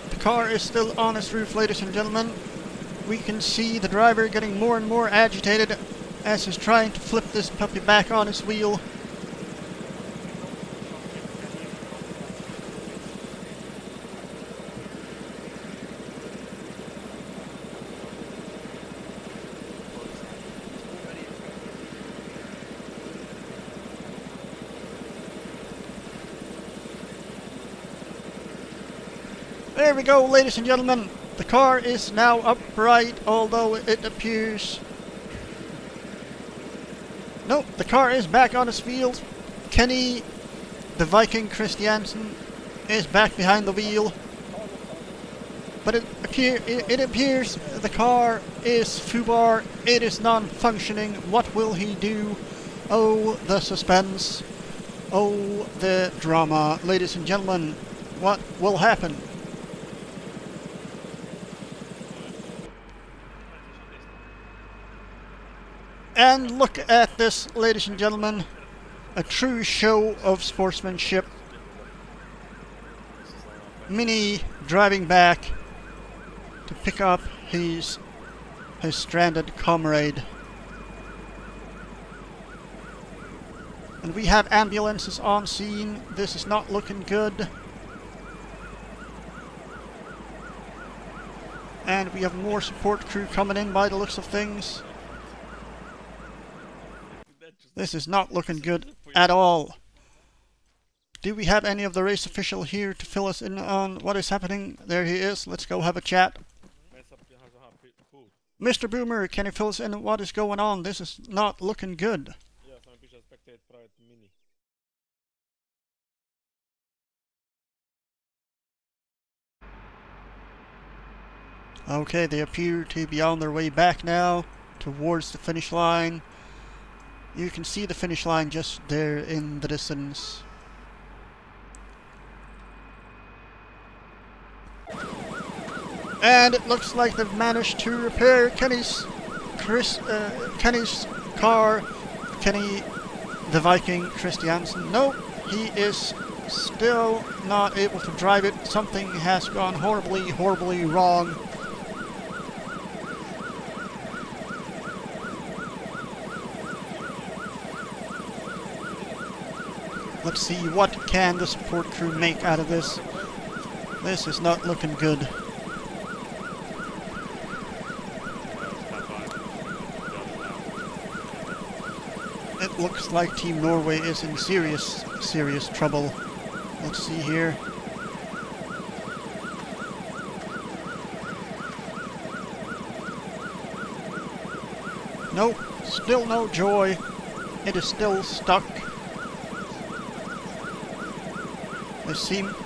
The car is still on its roof, ladies and gentlemen. We can see the driver getting more and more agitated as he's trying to flip this puppy back on its wheel. There we go, ladies and gentlemen. The car is now upright, although it appears... Nope, the car is back on its wheels. Kenny, the Viking Christiansen, is back behind the wheel. But it appears the car is foobar. It is non-functioning. What will he do? Oh, the suspense. Oh, the drama. Ladies and gentlemen, what will happen? And look at this, ladies and gentlemen. A true show of sportsmanship. Mini driving back to pick up his stranded comrade. And we have ambulances on scene. This is not looking good. And we have more support crew coming in by the looks of things. This is not looking good at all. Do we have any of the race official here to fill us in on what is happening? There he is. Let's go have a chat. Mr. Boomer, can you fill us in on what is going on? This is not looking good. Okay, they appear to be on their way back now towards the finish line. You can see the finish line just there in the distance. And it looks like they've managed to repair Kenny's car. Kenny, the Viking Christiansen. Nope, he is still not able to drive it. Something has gone horribly, horribly wrong. Let's see, what can the support crew make out of this? This is not looking good. looks like Team Norway is in serious trouble. Let's see here. Nope, still no joy. It is still stuck.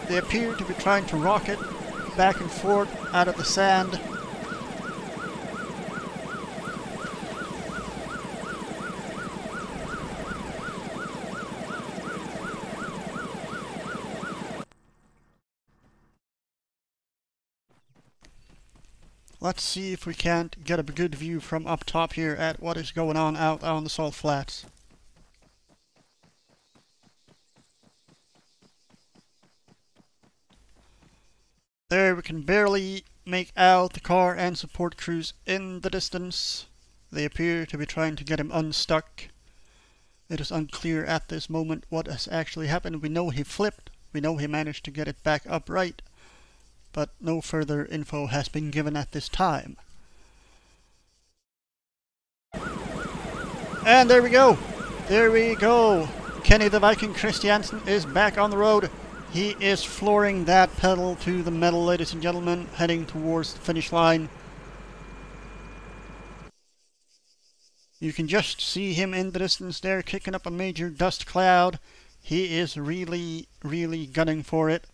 They appear to be trying to rock it back and forth out of the sand. Let's see if we can't get a good view from up top here at what is going on out on the salt flats. There we can barely make out the car and support crews in the distance. They appear to be trying to get him unstuck. It is unclear at this moment what has actually happened. We know he flipped. We know he managed to get it back upright. But no further info has been given at this time. And there we go! There we go! Kenny the Viking Christiansen is back on the road. He is flooring that pedal to the metal, ladies and gentlemen, heading towards the finish line. You can just see him in the distance there, kicking up a major dust cloud. He is really, really gunning for it.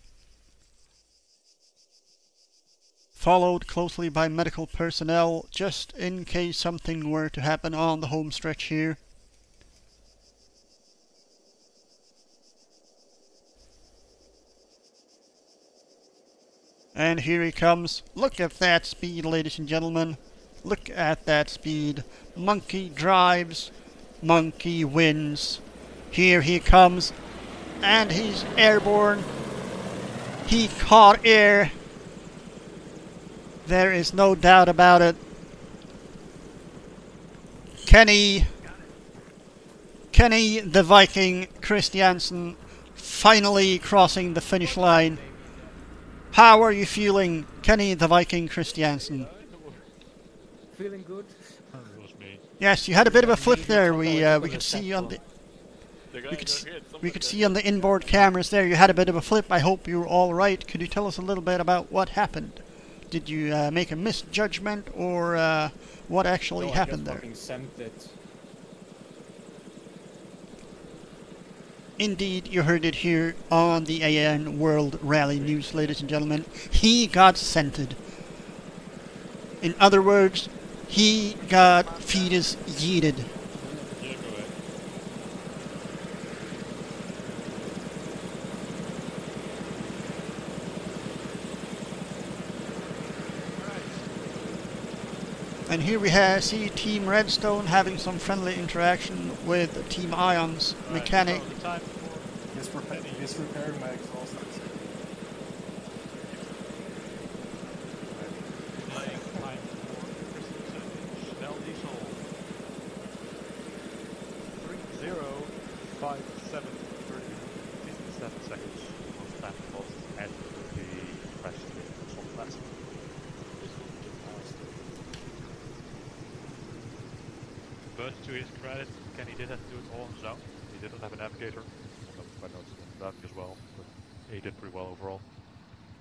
Followed closely by medical personnel, just in case something were to happen on the home stretch here. And here he comes. Look at that speed, ladies and gentlemen. Look at that speed. Monkey drives, monkey wins. Here he comes, and he's airborne. He caught air. There is no doubt about it. Kenny the Viking Christiansen finally crossing the finish line. How are you feeling, Kenny the Viking Christiansen? Feeling good. Yes, you had a bit of a flip there. We could see on the we could see on the inboard cameras there. You had a bit of a flip. I hope you're all right. Could you tell us a little bit about what happened? Did you make a misjudgment, or what actually happened there? Indeed, you heard it here on the AN World Rally News, ladies and gentlemen. He got scented. In other words, he got fetus yeeted. And here we see Team Redstone having some friendly interaction with Team Ion's mechanic. This repair makes all sense. Snell Diesel 3057 57 seconds of time lost at the press salt flats. But to his credit, Kenny did have to do it all on his own. He didn't have a navigator. I know it's driving as well, but he did pretty well overall.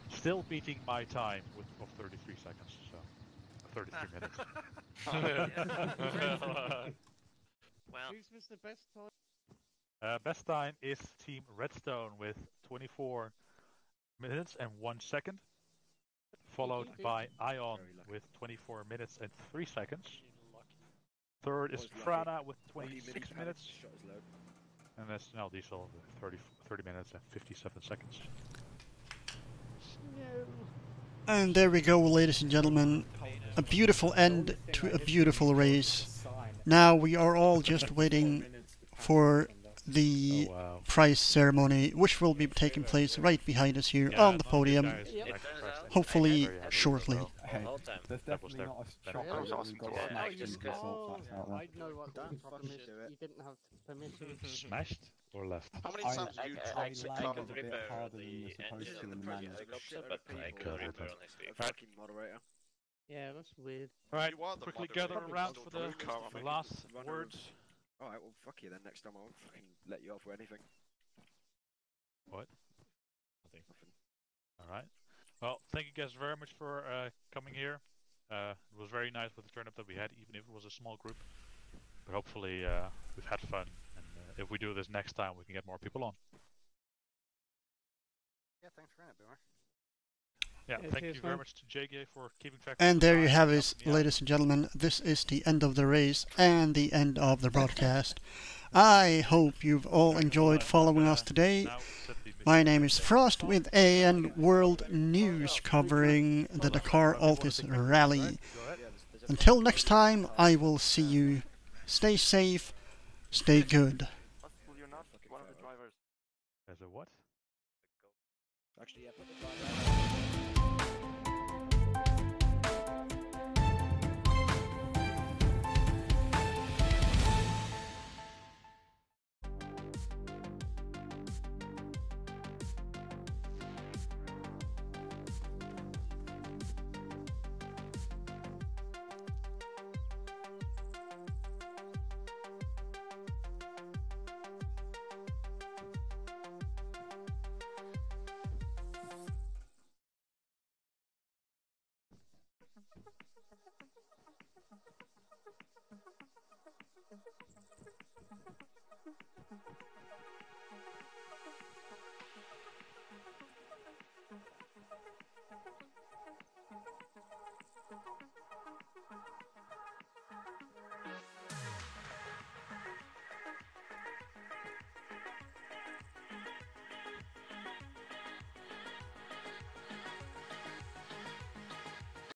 Still beating my time of 33 seconds, so 33 minutes. Well, who's was the best time? Best time is Team Redstone with 24 minutes and 1 second, followed by Ion with 24 minutes and 3 seconds. Third is Frana with 26 minutes. And that's Snell Diesel with 30 minutes and 57 seconds. And there we go, ladies and gentlemen. A beautiful end to a beautiful race. Now we are all just waiting for the prize ceremony, which will be taking place right behind us here on the podium, hopefully shortly. There's definitely not a shock that we got smashed into the salt flats out there. I know what that problem is. You didn't have permission. Smashed or left? How many times have you tried to landed come a bit harder than you're supposed to in the manual. Fucking moderator. Yeah, that's weird. Alright, You are the quickly moderator. gather around for the last words. Alright, well, fuck you then. Next time I won't fucking let you off for anything. What? Nothing. All right. Well, thank you guys very much for coming here. It was very nice with the turnup that we had, even if it was a small group. But hopefully we've had fun, and if we do this next time, we can get more people on. Yeah, thanks for having me, Boomer. Yeah, thank you very much to JK for keeping track. And there you have it, ladies and gentlemen. This is the end of the race and the end of the broadcast. I hope you've all enjoyed following us today. My name is Frost with AN World News covering the Dakar Altis Rally. Until next time, I will see you. Stay safe, stay good. You're not one of the drivers. As a what? Actually, yeah, put the driver.